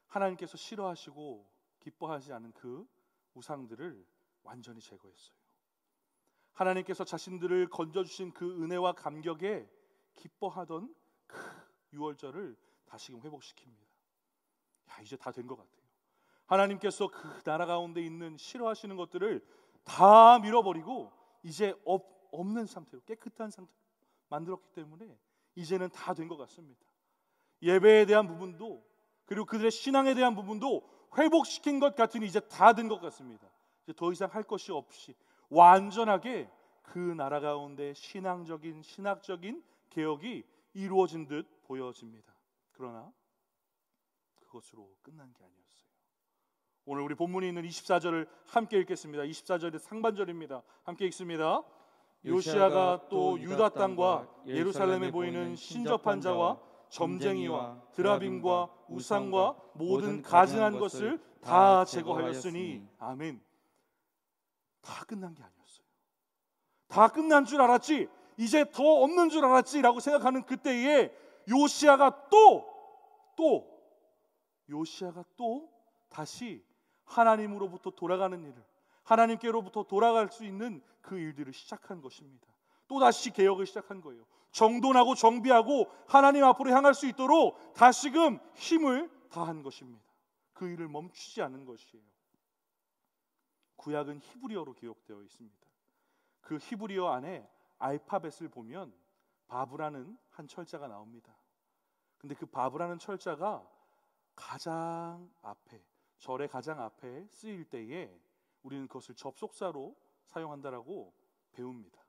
하나님께서 싫어하시고 기뻐하지 않은 그 우상들을 완전히 제거했어요. 하나님께서 자신들을 건져주신 그 은혜와 감격에 기뻐하던 그 유월절을 다시금 회복시킵니다. 이제 다 된 것 같아요. 하나님께서 그 나라 가운데 있는 싫어하시는 것들을 다 밀어버리고 이제 없는 상태로, 깨끗한 상태로 만들었기 때문에 이제는 다 된 것 같습니다. 예배에 대한 부분도, 그리고 그들의 신앙에 대한 부분도 회복시킨 것 같으니 이제 다 된 것 같습니다. 이제 더 이상 할 것이 없이 완전하게 그 나라 가운데 신학적인 개혁이 이루어진 듯 보여집니다. 그러나 그것으로 끝난 게 아니었어요. 오늘 우리 본문에 있는 24절을 함께 읽겠습니다. 24절의 상반절입니다. 함께 읽습니다. 요시야가 또 유다 땅과 예루살렘에 보이는 신접한 자와 점쟁이와 드라빔과 우상과 모든 가증한 것을 다 제거하였으니. 아멘. 다 끝난 게 아니었어요. 다 끝난 줄 알았지, 이제 더 없는 줄 알았지라고 생각하는 그때에 요시야가 또 다시 하나님으로부터 돌아가는 일을, 하나님께로부터 돌아갈 수 있는 그 일들을 시작한 것입니다. 또다시 개혁을 시작한 거예요. 정돈하고 정비하고 하나님 앞으로 향할 수 있도록 다시금 힘을 다한 것입니다. 그 일을 멈추지 않은 것이에요. 구약은 히브리어로 기록되어 있습니다. 그 히브리어 안에 알파벳을 보면 바브라는 한 철자가 나옵니다. 근데 그 바브라는 철자가 가장 앞에, 절의 가장 앞에 쓰일 때에 우리는 그것을 접속사로 사용한다라고 배웁니다.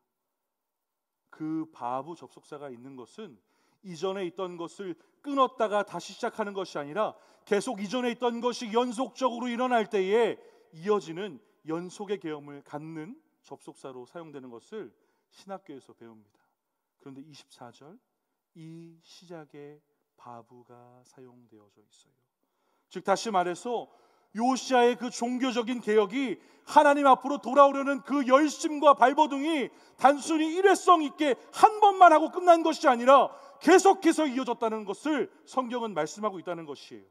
그 바브 접속사가 있는 것은 이전에 있던 것을 끊었다가 다시 시작하는 것이 아니라 계속 이전에 있던 것이 연속적으로 일어날 때에 이어지는 연속의 개념을 갖는 접속사로 사용되는 것을 신학교에서 배웁니다. 그런데 24절 이 시작에 바브가 사용되어져 있어요. 즉 다시 말해서 요시야의 그 종교적인 개혁이 하나님 앞으로 돌아오려는 그 열심과 발버둥이 단순히 일회성 있게 한 번만 하고 끝난 것이 아니라 계속해서 이어졌다는 것을 성경은 말씀하고 있다는 것이에요.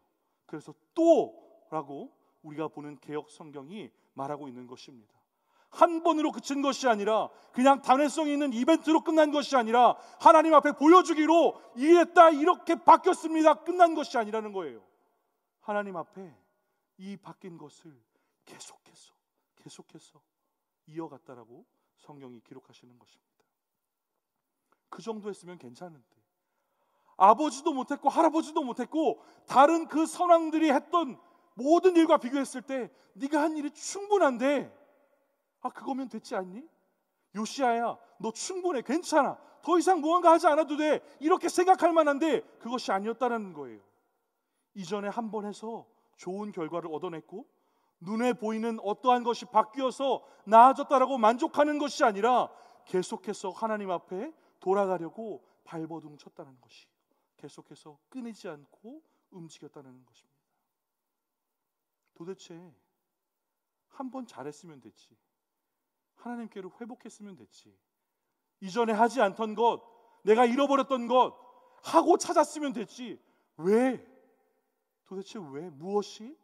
그래서 또라고 우리가 보는 개혁 성경이 말하고 있는 것입니다. 한 번으로 그친 것이 아니라 그냥 단회성 있는 이벤트로 끝난 것이 아니라 하나님 앞에 보여주기로 이랬다 이렇게 바뀌었습니다 끝난 것이 아니라는 거예요. 하나님 앞에 이 바뀐 것을 계속해서 이어갔다라고 성경이 기록하시는 것입니다. 그 정도 했으면 괜찮은데 아버지도 못했고 할아버지도 못했고 다른 그 선왕들이 했던 모든 일과 비교했을 때 네가 한 일이 충분한데 그거면 됐지 않니? 요시야야 너 충분해 괜찮아 더 이상 무언가 하지 않아도 돼 이렇게 생각할 만한데 그것이 아니었다는 거예요. 이전에 한 번 해서 좋은 결과를 얻어냈고 눈에 보이는 어떠한 것이 바뀌어서 나아졌다라고 만족하는 것이 아니라 계속해서 하나님 앞에 돌아가려고 발버둥 쳤다는 것이 계속해서 끊이지 않고 움직였다는 것입니다. 도대체 한 번 잘했으면 됐지 하나님께로 회복했으면 됐지 이전에 하지 않던 것 내가 잃어버렸던 것 하고 찾았으면 됐지 도대체 왜 무엇이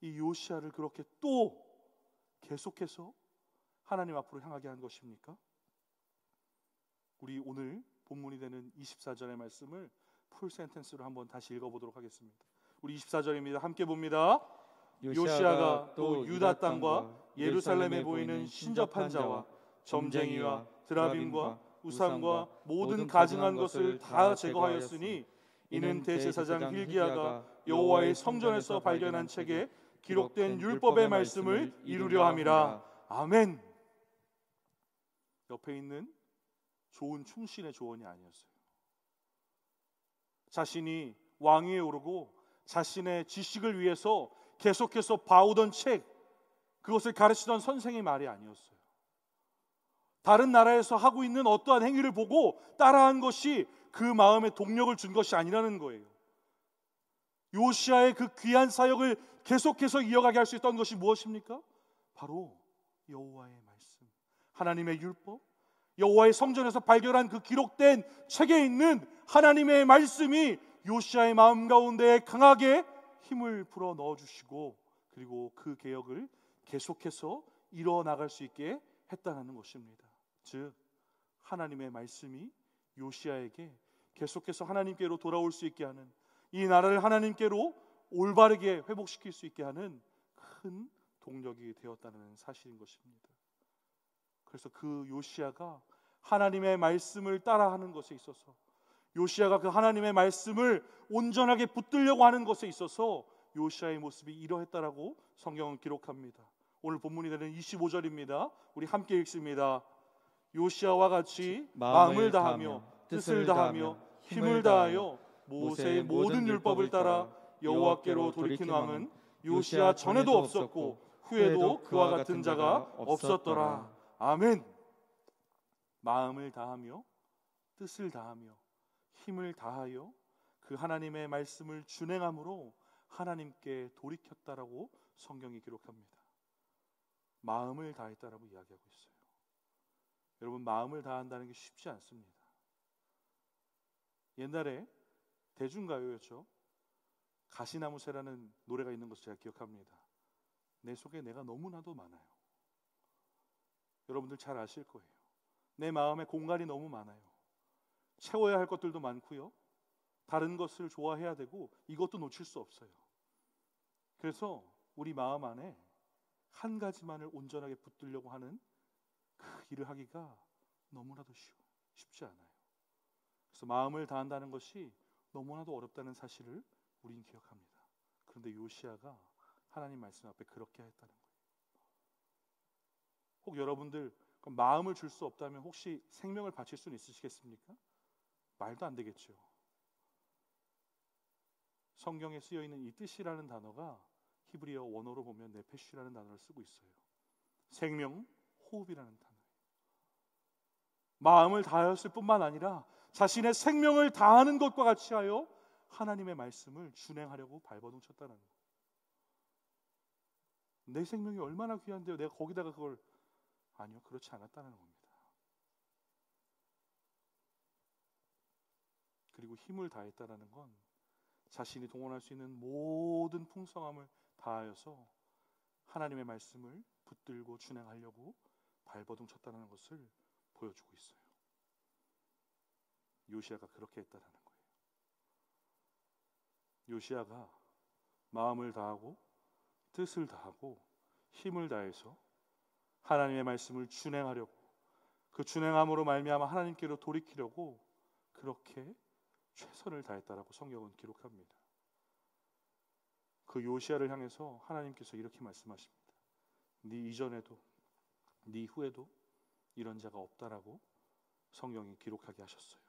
이 요시야를 그렇게 또 계속해서 하나님 앞으로 향하게 한 것입니까? 우리 오늘 본문이 되는 24절의 말씀을 풀 센텐스로 한번 다시 읽어보도록 하겠습니다. 우리 24절입니다. 함께 봅니다. 요시야가 또 유다 땅과 예루살렘에 보이는 신접한 자와 점쟁이와 드라빔과 우상과 모든 가증한 것을 다 제거하였으니 이는 대제사장 hil기야가 여호와의 성전에서 발견한 책에 기록된 율법의 말씀을 이루려 함이라. 아멘. 옆에 있는 좋은 충신의 조언이 아니었어요. 자신이 왕위에 오르고 자신의 지식을 위해서 계속해서 봐오던 책 그것을 가르치던 선생의 말이 아니었어요. 다른 나라에서 하고 있는 어떠한 행위를 보고 따라한 것이 그 마음에 동력을 준 것이 아니라는 거예요. 요시야의 그 귀한 사역을 계속해서 이어가게 할 수 있던 것이 무엇입니까? 바로 여호와의 말씀, 하나님의 율법, 여호와의 성전에서 발견한 그 기록된 책에 있는 하나님의 말씀이 요시야의 마음 가운데 강하게 힘을 불어 넣어주시고 그리고 그 개혁을 계속해서 이뤄나갈 수 있게 했다는 것입니다. 즉 하나님의 말씀이 요시야에게 계속해서 하나님께로 돌아올 수 있게 하는 이 나라를 하나님께로 올바르게 회복시킬 수 있게 하는 큰 동력이 되었다는 사실인 것입니다. 그래서 그 요시야가 하나님의 말씀을 따라하는 것에 있어서 요시야가 그 하나님의 말씀을 온전하게 붙들려고 하는 것에 있어서 요시야의 모습이 이러했다라고 성경은 기록합니다. 오늘 본문이 되는 25절입니다. 우리 함께 읽습니다. 요시야와 같이 마음을 다하며 뜻을 다하며 힘을 다하여 모세의 모든 율법을 따라 여호와께로 돌이킨 왕은 요시야 전에도 없었고 후에도 그와 같은 자가 없었더라. 아멘. 마음을 다하며 뜻을 다하며 힘을 다하여 그 하나님의 말씀을 준행함으로 하나님께 돌이켰다라고 성경이 기록합니다. 마음을 다했다라고 이야기하고 있어요. 여러분 마음을 다한다는 게 쉽지 않습니다. 옛날에 대중가요였죠. 가시나무새라는 노래가 있는 것을 제가 기억합니다. 내 속에 내가 너무나도 많아요. 여러분들 잘 아실 거예요. 내 마음에 공간이 너무 많아요. 채워야 할 것들도 많고요. 다른 것을 좋아해야 되고 이것도 놓칠 수 없어요. 그래서 우리 마음 안에 한 가지만을 온전하게 붙들려고 하는 그 일을 하기가 너무나도 쉽지 않아요. 그래서 마음을 다한다는 것이 너무나도 어렵다는 사실을 우린 기억합니다. 그런데 요시야가 하나님 말씀 앞에 그렇게 했다는 거예요. 혹 여러분들 마음을 줄 수 없다면 혹시 생명을 바칠 수는 있으시겠습니까? 말도 안 되겠죠. 성경에 쓰여 있는 이 뜻이라는 단어가 히브리어 원어로 보면 네페쉬라는 단어를 쓰고 있어요. 생명, 호흡이라는 단어예요. 마음을 다하였을 뿐만 아니라 자신의 생명을 다하는 것과 같이 하여 하나님의 말씀을 준행하려고 발버둥쳤다는 거예요. 내 생명이 얼마나 귀한데요, 내가 거기다가 그걸. 아니요, 그렇지 않았다는 겁니다. 그리고 힘을 다했다는 건 자신이 동원할 수 있는 모든 풍성함을 다하여서 하나님의 말씀을 붙들고 준행하려고 발버둥쳤다는 것을 보여주고 있어요. 요시야가 그렇게 했다는 거예요. 요시야가 마음을 다하고 뜻을 다하고 힘을 다해서 하나님의 말씀을 준행하려고, 그 준행함으로 말미암아 하나님께로 돌이키려고 그렇게 최선을 다했다라고 성경은 기록합니다. 그 요시야를 향해서 하나님께서 이렇게 말씀하십니다. 네 이전에도 네 후에도 이런 자가 없다라고 성경이 기록하게 하셨어요.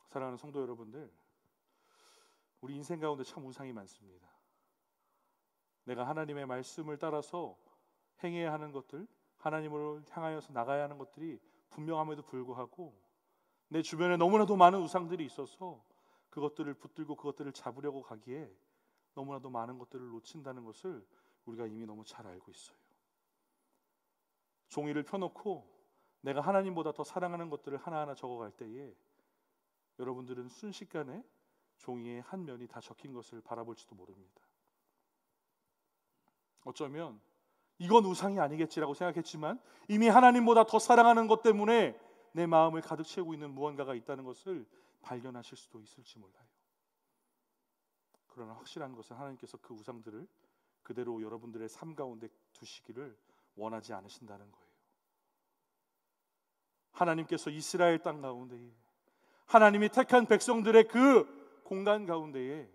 사랑하는 성도 여러분들, 우리 인생 가운데 참 우상이 많습니다. 내가 하나님의 말씀을 따라서 행해야 하는 것들, 하나님을 향하여서 나가야 하는 것들이 분명함에도 불구하고 내 주변에 너무나도 많은 우상들이 있어서 그것들을 붙들고 그것들을 잡으려고 가기에 너무나도 많은 것들을 놓친다는 것을 우리가 이미 너무 잘 알고 있어요. 종이를 펴놓고 내가 하나님보다 더 사랑하는 것들을 하나하나 적어갈 때에 여러분들은 순식간에 종이의 한 면이 다 적힌 것을 바라볼지도 모릅니다. 어쩌면 이건 우상이 아니겠지라고 생각했지만 이미 하나님보다 더 사랑하는 것 때문에 내 마음을 가득 채우고 있는 무언가가 있다는 것을 발견하실 수도 있을지 몰라요. 그러나 확실한 것은 하나님께서 그 우상들을 그대로 여러분들의 삶 가운데 두시기를 원하지 않으신다는 거예요. 하나님께서 이스라엘 땅 가운데에, 하나님이 택한 백성들의 그 공간 가운데에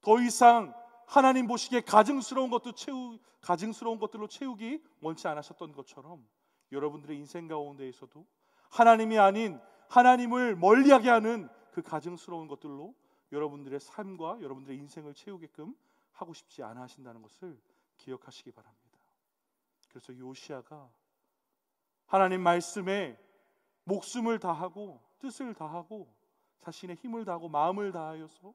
더 이상 하나님 보시기에 가증스러운 것들로 채우기 원치 않으셨던 것처럼 여러분들의 인생 가운데에서도 하나님이 아닌 하나님을 멀리하게 하는 그 가증스러운 것들로 여러분들의 삶과 여러분들의 인생을 채우게끔 하고 싶지 않아 하신다는 것을 기억하시기 바랍니다. 그래서 요시야가 하나님 말씀에 목숨을 다하고 뜻을 다하고 자신의 힘을 다하고 마음을 다하여서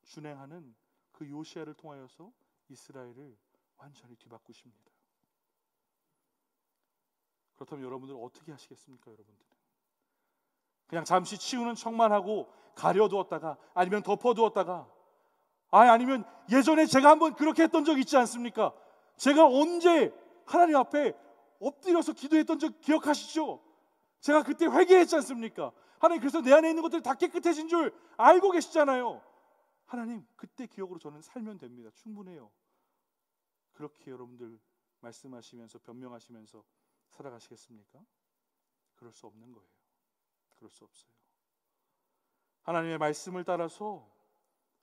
준행하는 그 요시야를 통하여서 이스라엘을 완전히 뒤바꾸십니다. 그렇다면 여러분들 어떻게 하시겠습니까? 여러분들은 그냥 잠시 치우는 척만 하고 가려두었다가 아니면 덮어두었다가 아니면 예전에 제가 한번 그렇게 했던 적 있지 않습니까? 제가 언제 하나님 앞에 엎드려서 기도했던 적 기억하시죠? 제가 그때 회개했지 않습니까? 하나님, 그래서 내 안에 있는 것들이 다 깨끗해진 줄 알고 계시잖아요. 하나님, 그때 기억으로 저는 살면 됩니다. 충분해요. 그렇게 여러분들 말씀하시면서 변명하시면서 살아가시겠습니까? 그럴 수 없는 거예요. 그럴 수 없어요. 하나님의 말씀을 따라서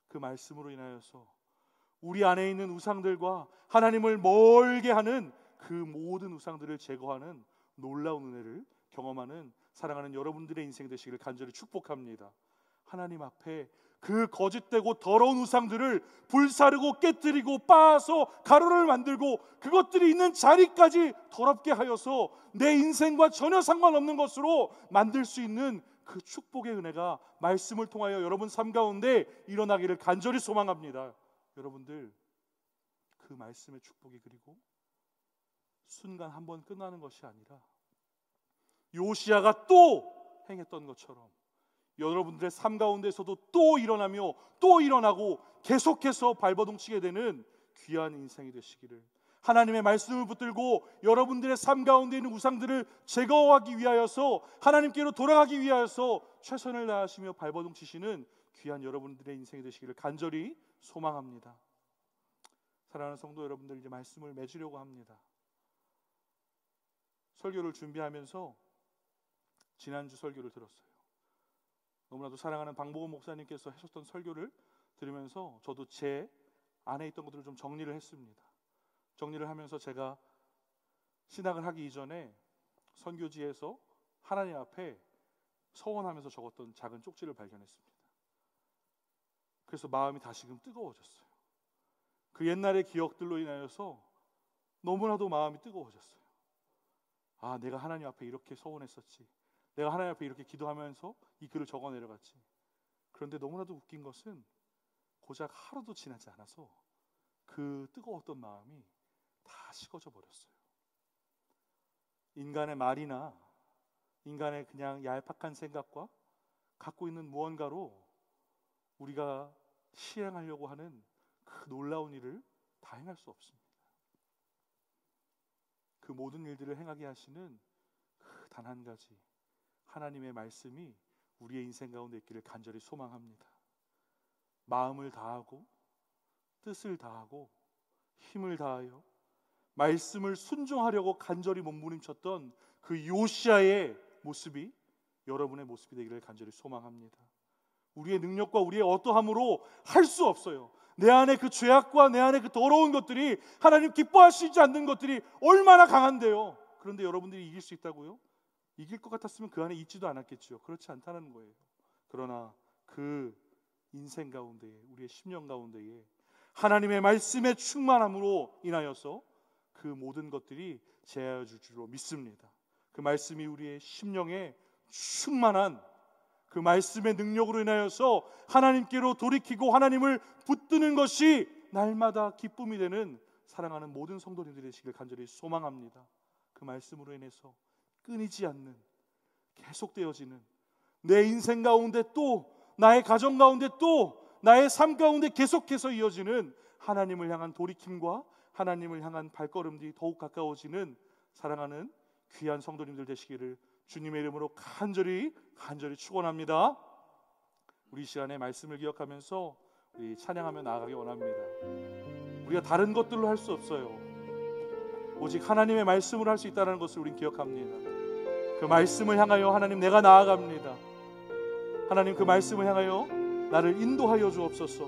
그 말씀으로 인하여서 우리 안에 있는 우상들과 하나님을 멀게 하는 그 모든 우상들을 제거하는 놀라운 은혜를 경험하는 사랑하는 여러분들의 인생 되시기를 간절히 축복합니다. 하나님 앞에 그 거짓되고 더러운 우상들을 불사르고 깨뜨리고 빻아서 가루를 만들고 그것들이 있는 자리까지 더럽게 하여서 내 인생과 전혀 상관없는 것으로 만들 수 있는 그 축복의 은혜가 말씀을 통하여 여러분 삶 가운데 일어나기를 간절히 소망합니다. 여러분들 그 말씀의 축복이 그리고 순간 한번 끝나는 것이 아니라 요시야가 또 행했던 것처럼 여러분들의 삶 가운데서도 또 일어나며 또 일어나고 계속해서 발버둥치게 되는 귀한 인생이 되시기를, 하나님의 말씀을 붙들고 여러분들의 삶 가운데 있는 우상들을 제거하기 위하여서 하나님께로 돌아가기 위하여서 최선을 다하시며 발버둥치시는 귀한 여러분들의 인생이 되시기를 간절히 소망합니다. 사랑하는 성도 여러분들, 이제 말씀을 맺으려고 합니다. 설교를 준비하면서 지난주 설교를 들었어요. 너무나도 사랑하는 방보건 목사님께서 하셨던 설교를 들으면서 저도 제 안에 있던 것들을 좀 정리를 했습니다. 정리를 하면서 제가 신학을 하기 이전에 선교지에서 하나님 앞에 서원하면서 적었던 작은 쪽지를 발견했습니다. 그래서 마음이 다시금 뜨거워졌어요. 그 옛날의 기억들로 인하여서 너무나도 마음이 뜨거워졌어요. 아, 내가 하나님 앞에 이렇게 서원했었지. 내가 하나님 앞에 이렇게 기도하면서 이 글을 적어 내려갔지. 그런데 너무나도 웃긴 것은 고작 하루도 지나지 않아서 그 뜨거웠던 마음이 다 식어져 버렸어요. 인간의 말이나 인간의 그냥 얄팍한 생각과 갖고 있는 무언가로 우리가 시행하려고 하는 그 놀라운 일을 다 행할 수 없습니다. 그 모든 일들을 행하게 하시는 그 단 한 가지 하나님의 말씀이 우리의 인생 가운데 있기를 간절히 소망합니다. 마음을 다하고 뜻을 다하고 힘을 다하여 말씀을 순종하려고 간절히 몸부림쳤던 그 요시아의 모습이 여러분의 모습이 되기를 간절히 소망합니다. 우리의 능력과 우리의 어떠함으로 할 수 없어요. 내 안에 그 죄악과 내 안에 그 더러운 것들이 하나님 기뻐하시지 않는 것들이 얼마나 강한데요. 그런데 여러분들이 이길 수 있다고요? 이길 것 같았으면 그 안에 있지도 않았겠죠. 그렇지 않다는 거예요. 그러나 그 인생 가운데에, 우리의 심령 가운데에 하나님의 말씀의 충만함으로 인하여서 그 모든 것들이 제하여 줄 줄로 믿습니다. 그 말씀이 우리의 심령에 충만한 그 말씀의 능력으로 인하여서 하나님께로 돌이키고 하나님을 붙드는 것이 날마다 기쁨이 되는 사랑하는 모든 성도님들이 되시길 간절히 소망합니다. 그 말씀으로 인해서 끊이지 않는, 계속되어지는 내 인생 가운데 또 나의 가정 가운데 또 나의 삶 가운데 계속해서 이어지는 하나님을 향한 돌이킴과 하나님을 향한 발걸음들이 더욱 가까워지는 사랑하는 귀한 성도님들 되시기를 주님의 이름으로 간절히 축원합니다. 우리 시간에 말씀을 기억하면서 우리 찬양하며 나아가기 원합니다. 우리가 다른 것들로 할 수 없어요. 오직 하나님의 말씀으로 할 수 있다는 것을 우린 기억합니다. 그 말씀을 향하여 하나님 내가 나아갑니다. 하나님 그 말씀을 향하여 나를 인도하여 주옵소서.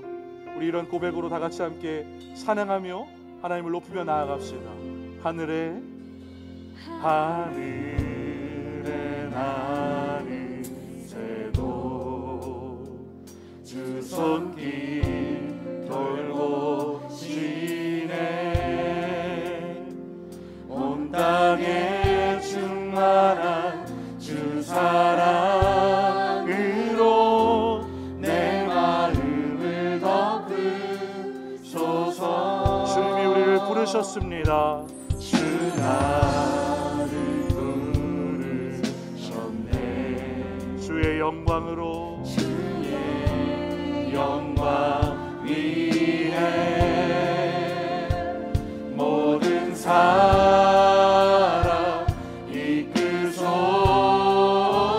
우리 이런 고백으로 다 같이 함께 찬양하며 하나님을 높이며 나아갑시다. 하늘에 나는 새도 주 손길 돌보시네. 온 땅에 충만한 주 사랑으로 내 마음을 덮으소서. 주님이 우리를 부르셨습니다. 주 나를 부르셨네. 주의 영광으로 주의 영광 위에 모든 사람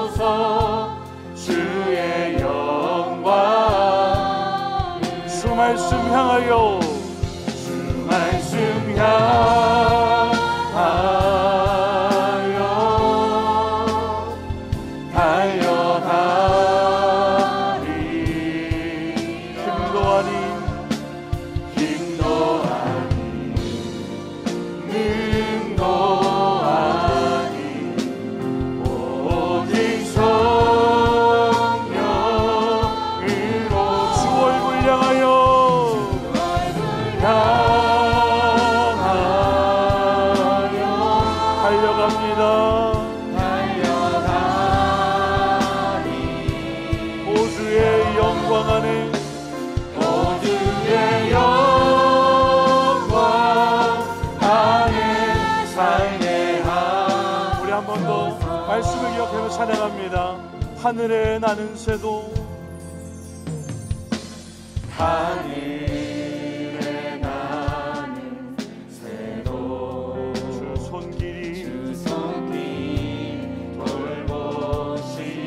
이끄소서. 주의 영광 주 말씀 향하여 주 말씀 향하여 달려가리. 힘도 아닌 능도 아닌 오직 성령으로 주 얼굴 향하여 달려갑니다. 오 주의 영광 안에 우리 한 번 더 말씀을 기억하며 찬양합니다. 하늘에 나는 새도 하늘에 나는 새도 주 손길이 돌보시네.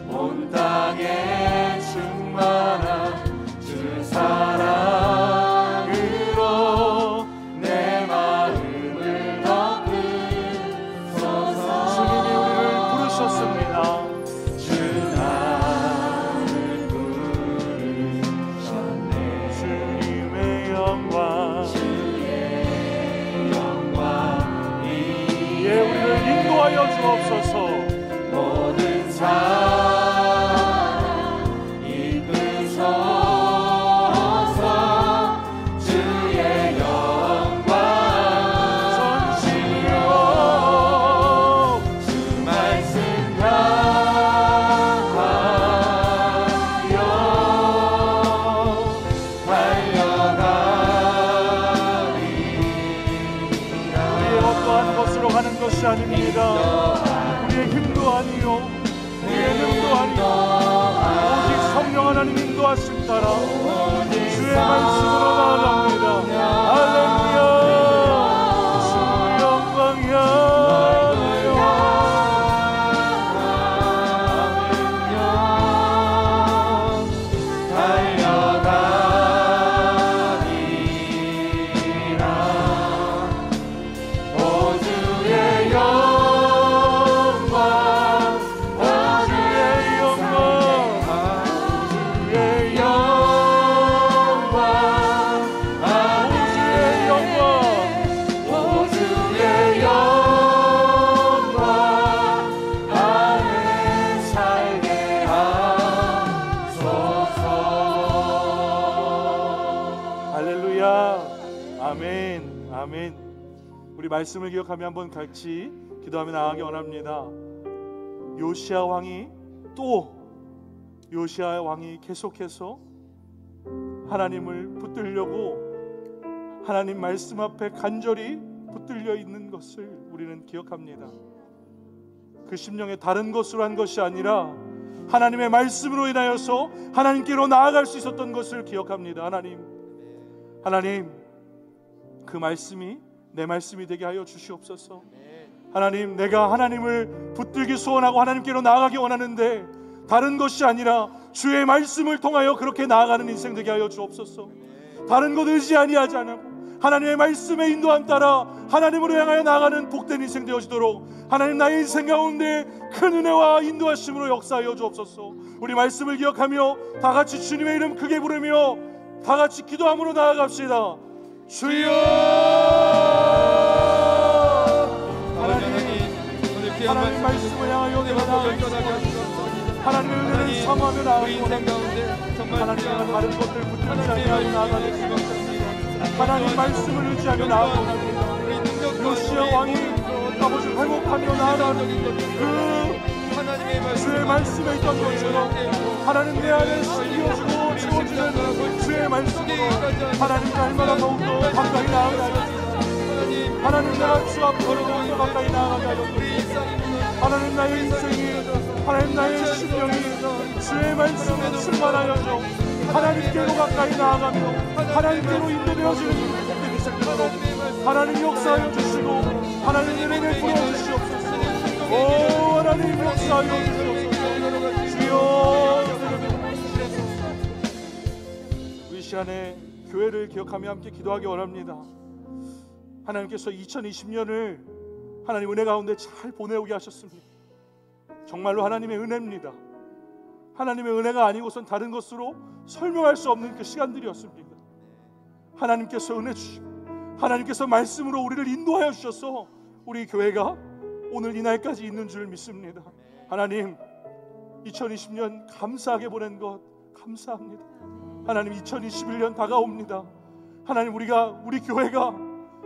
온 땅에 충만한 주 사랑으로 내 마음을 덮으소서. 우리의 힘도 아니요 우리의 능도 아니요 오직 성령 하나님 인도하심 따라 주의 말씀으로 나아갑니다. 할렐루야. 주 영광이야. 아멘. 우리 말씀을 기억하며 한번 같이 기도하며 나아가기 원합니다. 요시야 왕이 계속해서 하나님을 붙들려고 하나님 말씀 앞에 간절히 붙들려 있는 것을 우리는 기억합니다. 그 심령에 다른 것으로 한 것이 아니라 하나님의 말씀으로 인하여서 하나님께로 나아갈 수 있었던 것을 기억합니다. 하나님, 그 말씀이 내 말씀이 되게 하여 주시옵소서. 하나님, 내가 하나님을 붙들기 소원하고 하나님께로 나아가기 원하는데 다른 것이 아니라 주의 말씀을 통하여 그렇게 나아가는 인생 되게 하여 주옵소서. 다른 것 의지 아니하지 않고 하나님의 말씀에 인도함 따라 하나님으로 향하여 나아가는 복된 인생 되어지도록 하나님, 나의 인생 가운데 큰 은혜와 인도하심으로 역사하여 주옵소서. 우리 말씀을 기억하며 다 같이 주님의 이름 크게 부르며 다 같이 기도함으로 나아갑시다. 주여! 하나님 말씀을 향하여 내가 나아갑니다. 하나님의 은혜를 사모하며 나아가고 하나님과 다른 것들 붙들지 아니하여 나아가겠습니다. 하나님 말씀을 의지하며 나아갑니다. 요시야 왕이 아버지 회복하며 나아가는 그 주의 말씀에 있던 것처럼 하나님 내 안에 심겨주고 채워주는 주의 말씀으로 하나님 날마다 더욱더 가까이 나아가게 하여 주옵소서. 하나님, 내가 주 앞으로 더욱더 가까이 나아가게 하여 주옵소서. 하나님, 나의 인생이 하나님 나의 심령이 주의 말씀에 충만하여서 하나님께로 가까이 나아가며 하나님께로 인도되어지는 복된 인생 되도록 하나님 역사하여 주시고 하나님의 은혜 부어주시옵소서. 오 하나님 역사하여 주시옵소서. 주여, 우리 시간에 교회를 기억하며 함께 기도하기 원합니다. 하나님께서 2020년을 하나님 은혜 가운데 잘 보내오게 하셨습니다. 정말로 하나님의 은혜입니다. 하나님의 은혜가 아니고선 다른 것으로 설명할 수 없는 그 시간들이었습니다. 하나님께서 은혜 주시고 하나님께서 말씀으로 우리를 인도하여 주셔서 우리 교회가 오늘 이 날까지 있는 줄 믿습니다. 하나님, 2020년 감사하게 보낸 것 감사합니다. 하나님, 2021년 다가옵니다. 하나님, 우리 교회가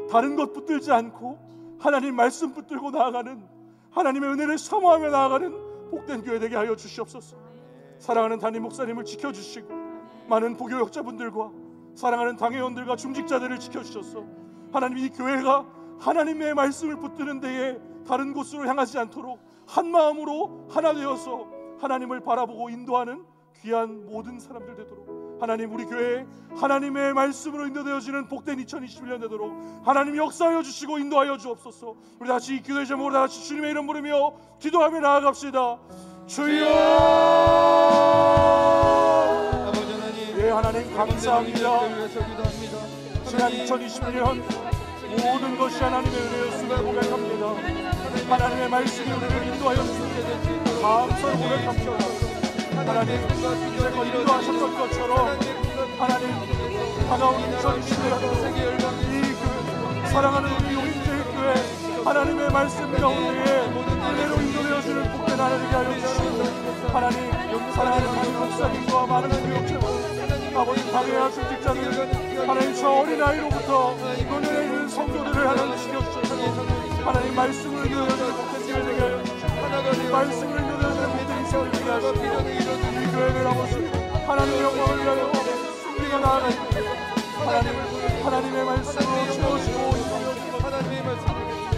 다른 것 붙들지 않고 하나님 말씀 붙들고 나아가는 하나님의 은혜를 사모하며 나아가는 복된 교회 되게 하여 주시옵소서. 사랑하는 담임 목사님을 지켜주시고 많은 부교역자분들과 사랑하는 당회원들과 중직자들을 지켜주셔서 하나님, 이 교회가 하나님의 말씀을 붙드는 데에 다른 곳으로 향하지 않도록 한 마음으로 하나 되어서 하나님을 바라보고 인도하는 귀한 모든 사람들 되도록 하나님, 우리 교회에 하나님의 말씀으로 인도되어지는 복된 2021년 되도록 하나님 역사하여 주시고 인도하여 주옵소서. 우리 다시 이 기도의 제목으로 다 같이 주님의 이름 부르며 기도하며 나아갑시다. 주여! 예, 하나님 감사합니다. 지난 2020년 모든 것이 하나님의 은혜였음을 고백합니다. 하나님의 말씀이 우리를 인도하여 주시니 감사를 고백합니다. 하나님, 이제껏 인도하셨던 것처럼 하나님, 다가온 2020년 이 사랑하는 우리 용인제일교회 하나님의 말씀 가운데에 은혜로 인도되어지는 복된 하나님이 하여 주시고 하나님, 사랑하는 우리 목사님과 많은 교육자분 아버지 방해하신 직장을 하나님 저 어린아이로부터 은혜에 있는 성도들을 하나님 지켜주셔서 하나님 말씀을 누려주는 복된 교회 되게 하여 주시고 말씀을 누려주는 복된 인생을 되게 하시고 이 교회를 아버지 하나님의 영광을 위하여 우리가 나아가니 하나님의 말씀으로 채워주고 하나님의 말씀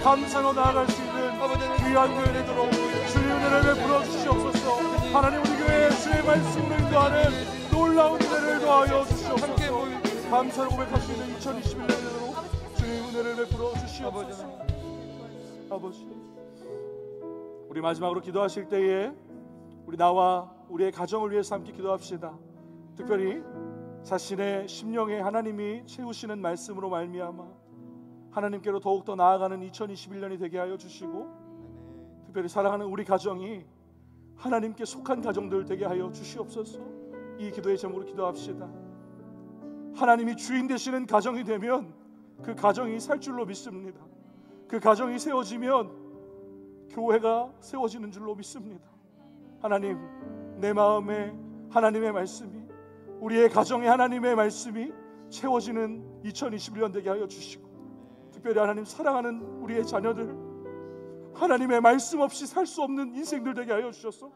감사로 나아갈 수 있는 귀한 교회 되도록 주의 은혜를 베풀어 주시옵소서. 하나님 우리 교회에 주의 말씀으로 인도하는 놀라운 은혜를 더하여 주시옵소서. 감사를 고백할 수 있는 2021년으로 주의 은혜를 베풀어 주시옵소서. 아버지, 우리 마지막으로 기도하실 때에 우리 나와 우리의 가정을 위해서 함께 기도합시다. 특별히 자신의 심령에 하나님이 채우시는 말씀으로 말미암아 하나님께로 더욱더 나아가는 2021년이 되게 하여 주시고 특별히 사랑하는 우리 가정이 하나님께 속한 가정들 되게 하여 주시옵소서. 이 기도의 제목으로 기도합시다. 하나님이 주인 되시는 가정이 되면 그 가정이 살 줄로 믿습니다. 그 가정이 세워지면 교회가 세워지는 줄로 믿습니다. 하나님, 내 마음에 하나님의 말씀이 우리의 가정에 하나님의 말씀이 채워지는 2021년 되게 하여 주시고 특별히 하나님 사랑하는 우리의 자녀들 하나님의 말씀 없이 살 수 없는 인생들 되게 하여 주셔서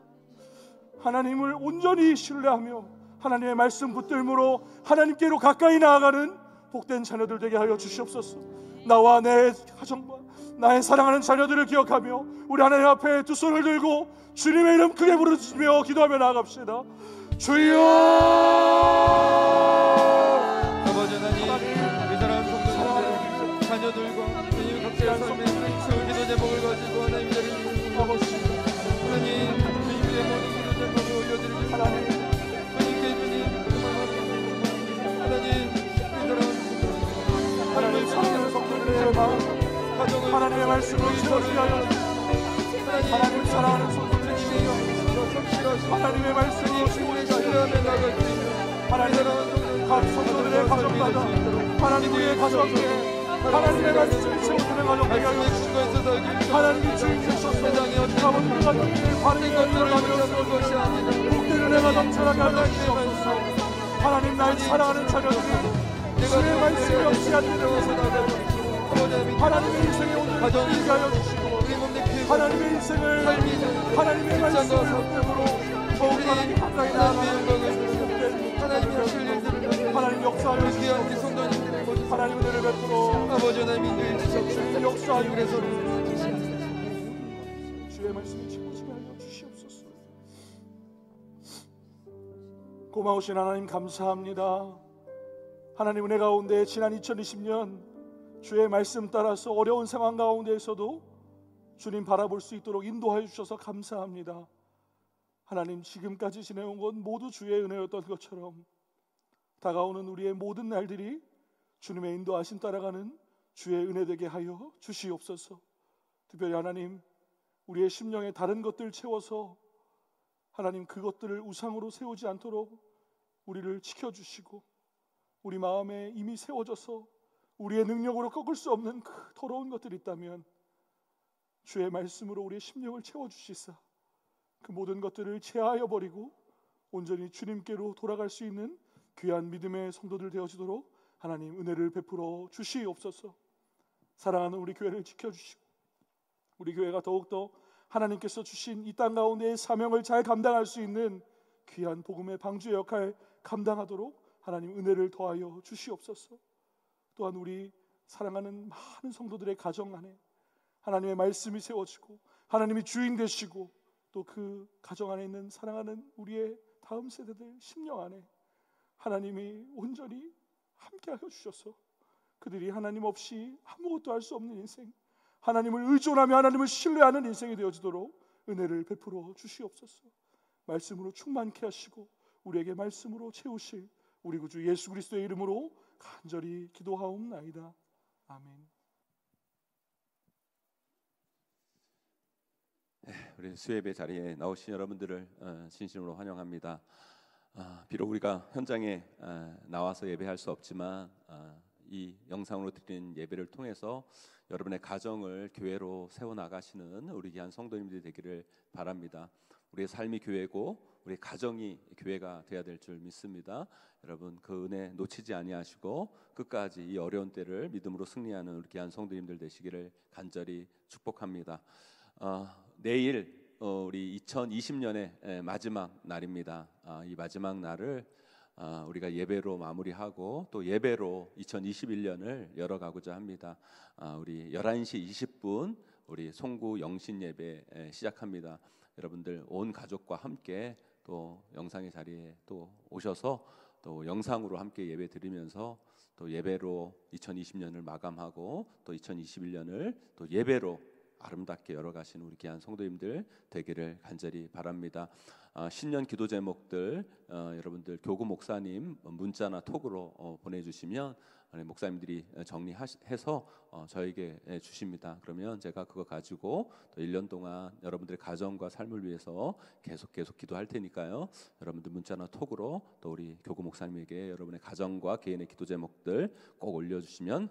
하나님을 온전히 신뢰하며 하나님의 말씀 붙들므로 하나님께로 가까이 나아가는 복된 자녀들 되게 하여 주시옵소서. 나와 내 가정과 나의 사랑하는 자녀들을 기억하며 우리 하나님 앞에 두 손을 들고 주님의 이름 크게 부르짖으며 기도하며 나아갑시다. 주여! 아버지 하나님, 이 사랑하는 성도님들 자녀들과 주님 각자의 삶에 그 기도 제목을 가지고 하나님 자리를 아버지 하나님 주님의 모든 기도 제목을 올려드리고 하나님 주님께 주님 하나님 이 사랑하는 하나님 사랑하는 성도들의 마음 가정을 하나님의 말씀으로 채워지게 하여 하나님 사랑하는 성도들의 심령 하나님의 말씀으로 채워지게 하여 하나님 각 성도들의 가정마다 하나님 우리의 가정에 하나님의 말씀이 채워지는 가정 되게 하여 주시고 하나님이 주인 되셔서 아버지 우리가 바르게 들어가며 복된 은혜가 넘쳐나게 하여 주시옵소서. 하나님 나의 사랑하는 자녀들이 주의 말씀이 없지 않는 것을 하나님의 인생에 오늘 가정이게 하여 주시고 하나님의 인생을 하나님의 말씀을 붙들므로 더욱 하나님 가까이 나아가는 하나님이 하실 일들을 하나님 역사하여 주시옵소서. 하나님 은혜를 베풀어 아버지 하나님 인도해 주시옵소서. 역사하여 그래서 주의 말씀이 채워지게 하여 주시옵소서. 고마우신 하나님 감사합니다. 하나님 은혜 가운데 지난 2020년 주의 말씀 따라서 어려운 상황 가운데에서도 주님 바라볼 수 있도록 인도하여 주셔서 감사합니다. 하나님 지금까지 지내온 건 모두 주의 은혜였던 것처럼 다가오는 우리의 모든 날들이 주님의 인도하심 따라가는 주의 은혜 되게 하여 주시옵소서. 특별히 하나님 우리의 심령에 다른 것들 채워서 하나님 그것들을 우상으로 세우지 않도록 우리를 지켜주시고 우리 마음에 이미 세워져서 우리의 능력으로 꺾을 수 없는 그 더러운 것들이 있다면 주의 말씀으로 우리의 심령을 채워주시사 그 모든 것들을 제하여 버리고 온전히 주님께로 돌아갈 수 있는 귀한 믿음의 성도들 되어지도록 하나님 은혜를 베풀어 주시옵소서. 사랑하는 우리 교회를 지켜주시고 우리 교회가 더욱더 하나님께서 주신 이 땅 가운데의 사명을 잘 감당할 수 있는 귀한 복음의 방주의 역할 감당하도록 하나님 은혜를 더하여 주시옵소서. 또한 우리 사랑하는 많은 성도들의 가정 안에 하나님의 말씀이 세워지고 하나님이 주인 되시고 또 그 가정 안에 있는 사랑하는 우리의 다음 세대들 심령 안에 하나님이 온전히 함께하여 주셔서 그들이 하나님 없이 아무것도 할 수 없는 인생, 하나님을 의존하며 하나님을 신뢰하는 인생이 되어지도록 은혜를 베풀어 주시옵소서. 말씀으로 충만케 하시고 우리에게 말씀으로 채우실 우리 구주 예수 그리스도의 이름으로 간절히 기도하옵나이다. 아멘. 우리 수예배 자리에 나오신 여러분들을 진심으로 환영합니다. 비록 우리가 현장에 나와서 예배할 수 없지만 이 영상으로 드리는 예배를 통해서 여러분의 가정을 교회로 세워나가시는 우리 귀한 성도님들이 되기를 바랍니다. 우리의 삶이 교회고 우리 가정이 교회가 되어야 될 줄 믿습니다. 여러분 그 은혜 놓치지 아니하시고 끝까지 이 어려운 때를 믿음으로 승리하는 우리 귀한 성도님들 되시기를 간절히 축복합니다. 내일 우리 2020년의 마지막 날입니다. 이 마지막 날을 우리가 예배로 마무리하고 또 예배로 2021년을 열어가고자 합니다. 우리 11시 20분 우리 송구 영신 예배 시작합니다. 여러분들 온 가족과 함께 또 영상의 자리에 또 오셔서 또 영상으로 함께 예배 드리면서 또 예배로 2020년을 마감하고 또 2021년을 또 예배로 아름답게 열어가시는 우리 귀한 성도님들 되기를 간절히 바랍니다. 신년 기도 제목들 여러분들 교구 목사님 문자나 톡으로 보내주시면 목사님들이 정리해서 저에게 주십니다. 그러면 제가 그거 가지고 또 1년 동안 여러분들의 가정과 삶을 위해서 계속 기도할 테니까요. 여러분들 문자나 톡으로 또 우리 교구 목사님에게 여러분의 가정과 개인의 기도 제목들 꼭 올려주시면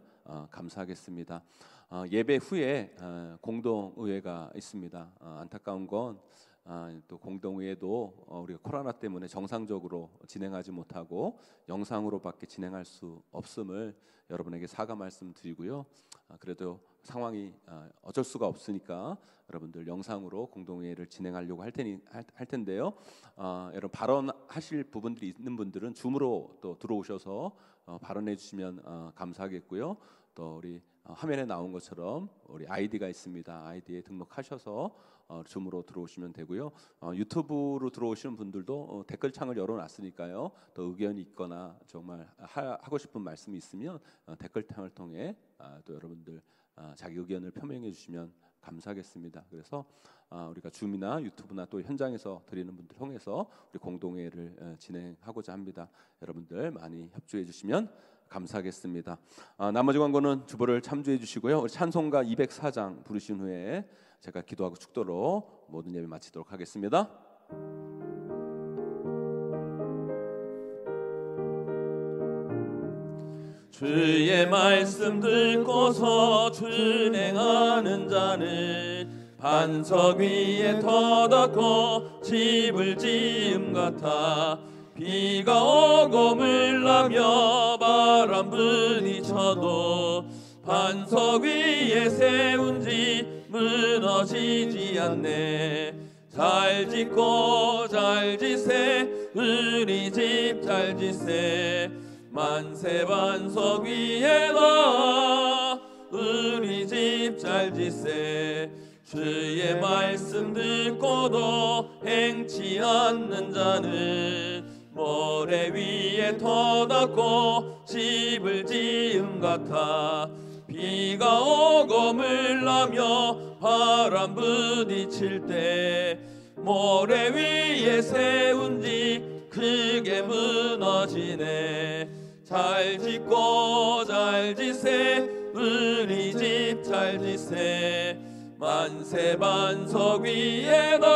감사하겠습니다. 예배 후에 공동의회가 있습니다. 안타까운 건 또 공동의회도 우리가 코로나 때문에 정상적으로 진행하지 못하고 영상으로밖에 진행할 수 없음을 여러분에게 사과 말씀드리고요. 그래도 상황이 어쩔 수가 없으니까 여러분들 영상으로 공동회의를 진행하려고 할 텐데요. 여러분 발언하실 부분들이 있는 분들은 줌으로 또 들어오셔서 발언해 주시면 감사하겠고요. 또 우리 화면에 나온 것처럼 우리 아이디가 있습니다. 아이디에 등록하셔서 줌으로 들어오시면 되고요. 유튜브로 들어오시는 분들도 댓글창을 열어놨으니까요. 또 의견이 있거나 정말 하고 싶은 말씀이 있으면 댓글창을 통해 또 여러분들 자기 의견을 표명해 주시면 감사하겠습니다. 그래서 우리가 줌이나 유튜브나 또 현장에서 드리는 분들 통해서 우리 공동회를 진행하고자 합니다. 여러분들 많이 협조해 주시면 감사하겠습니다. 나머지 광고는 주보를 참조해 주시고요. 우리 찬송가 204장 부르신 후에 제가 기도하고 축도로 모든 예배 마치도록 하겠습니다. 주의 말씀 듣고서 준행하는 자는 반석 위에 터닫고 집을 지음 같아 비가 오고 물나며 바람 부딪혀도 반석 위에 세운 집 무너지지 않네. 잘 짓고 잘 지세 우리 집 잘 지세 만세 반석 위에다 우리 집 잘 지세. 주의 말씀 듣고도 행치 않는 자는 모래 위에 터닫고 집을 지음 같아 비가 오고 물나며 바람 부딪힐 때 모래 위에 세운 집 크게 무너지네. 잘 짓고 잘 지세 우리 집 잘 지세 만세 반석 위에다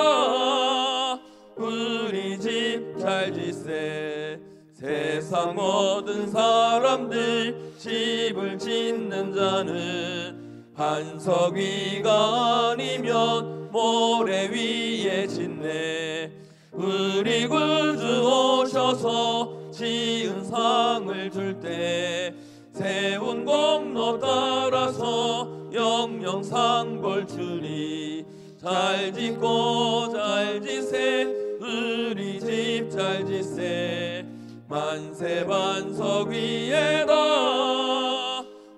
우리 집 잘 지세. 세상 모든 사람들 집을 짓는 자는 반석 위가 아니면 모래 위에 짓네. 우리 구주 오셔서 지은 상을 줄 때 세운 공로 따라서 영영 상벌 주리. 잘 짓고 잘 지세 우리 집 잘 지세 만세 반석 위에다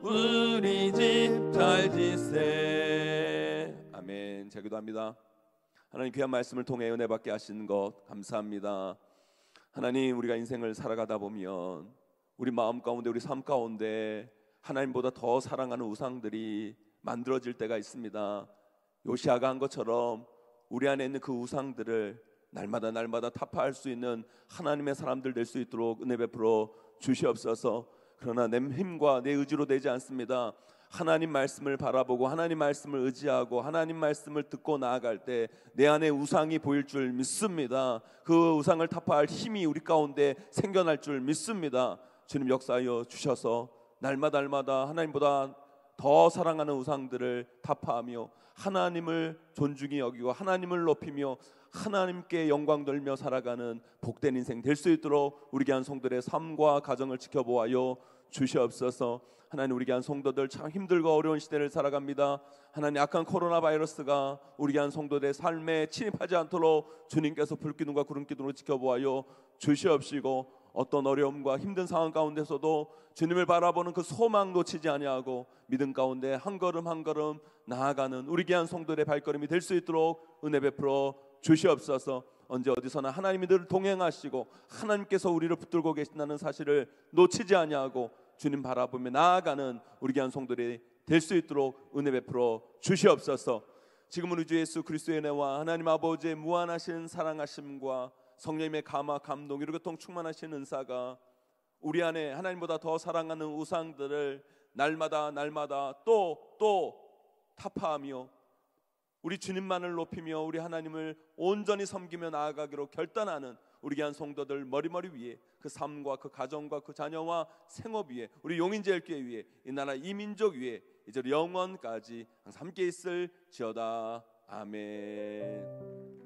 우리 집 잘 지세. 아멘. 제가 기도합니다. 하나님 귀한 말씀을 통해 은혜 받게 하시는 것 감사합니다. 하나님 우리가 인생을 살아가다 보면 우리 마음 가운데 우리 삶 가운데 하나님보다 더 사랑하는 우상들이 만들어질 때가 있습니다. 요시아가 한 것처럼 우리 안에 있는 그 우상들을 날마다 타파할 수 있는 하나님의 사람들 될 수 있도록 은혜 베풀어 주시옵소서. 그러나 내 힘과 내 의지로 되지 않습니다. 하나님 말씀을 바라보고 하나님 말씀을 의지하고 하나님 말씀을 듣고 나아갈 때 내 안에 우상이 보일 줄 믿습니다. 그 우상을 타파할 힘이 우리 가운데 생겨날 줄 믿습니다. 주님 역사하여 주셔서 날마다 하나님보다 더 사랑하는 우상들을 타파하며 하나님을 존중히 여기고 하나님을 높이며 하나님께 영광 돌며 살아가는 복된 인생 될 수 있도록 우리 귀한 성도들의 삶과 가정을 지켜보아요 주시옵소서. 하나님, 우리 귀한 성도들 참 힘들고 어려운 시대를 살아갑니다. 하나님, 악한 코로나 바이러스가 우리 귀한 성도들의 삶에 침입하지 않도록 주님께서 불기둥과 구름기둥으로 지켜보아요 주시옵시고, 어떤 어려움과 힘든 상황 가운데서도 주님을 바라보는 그 소망 놓치지 아니하고 믿음 가운데 한 걸음 한 걸음 나아가는 우리 귀한 성도들의 발걸음이 될 수 있도록 은혜 베풀어 주시옵소서. 언제 어디서나 하나님이 늘 동행하시고 하나님께서 우리를 붙들고 계신다는 사실을 놓치지 아니하고 주님 바라보며 나아가는 우리 귀한 성도들이 될 수 있도록 은혜 베풀어 주시옵소서. 지금은 우리 주 예수 그리스도의 은혜와 하나님 아버지의 무한하신 사랑하심과 성령님의 감화 감동 이루고 충만하신 은사가 우리 안에 하나님보다 더 사랑하는 우상들을 날마다 또 타파하며 우리 주님만을 높이며 우리 하나님을 온전히 섬기며 나아가기로 결단하는 우리 귀한 성도들 머리머리 위에, 그 삶과 그 가정과 그 자녀와 생업 위에, 우리 용인제일교회 위에, 이 나라 이 민족 위에 이제 영원까지 항상 함께 있을지어다. 아멘.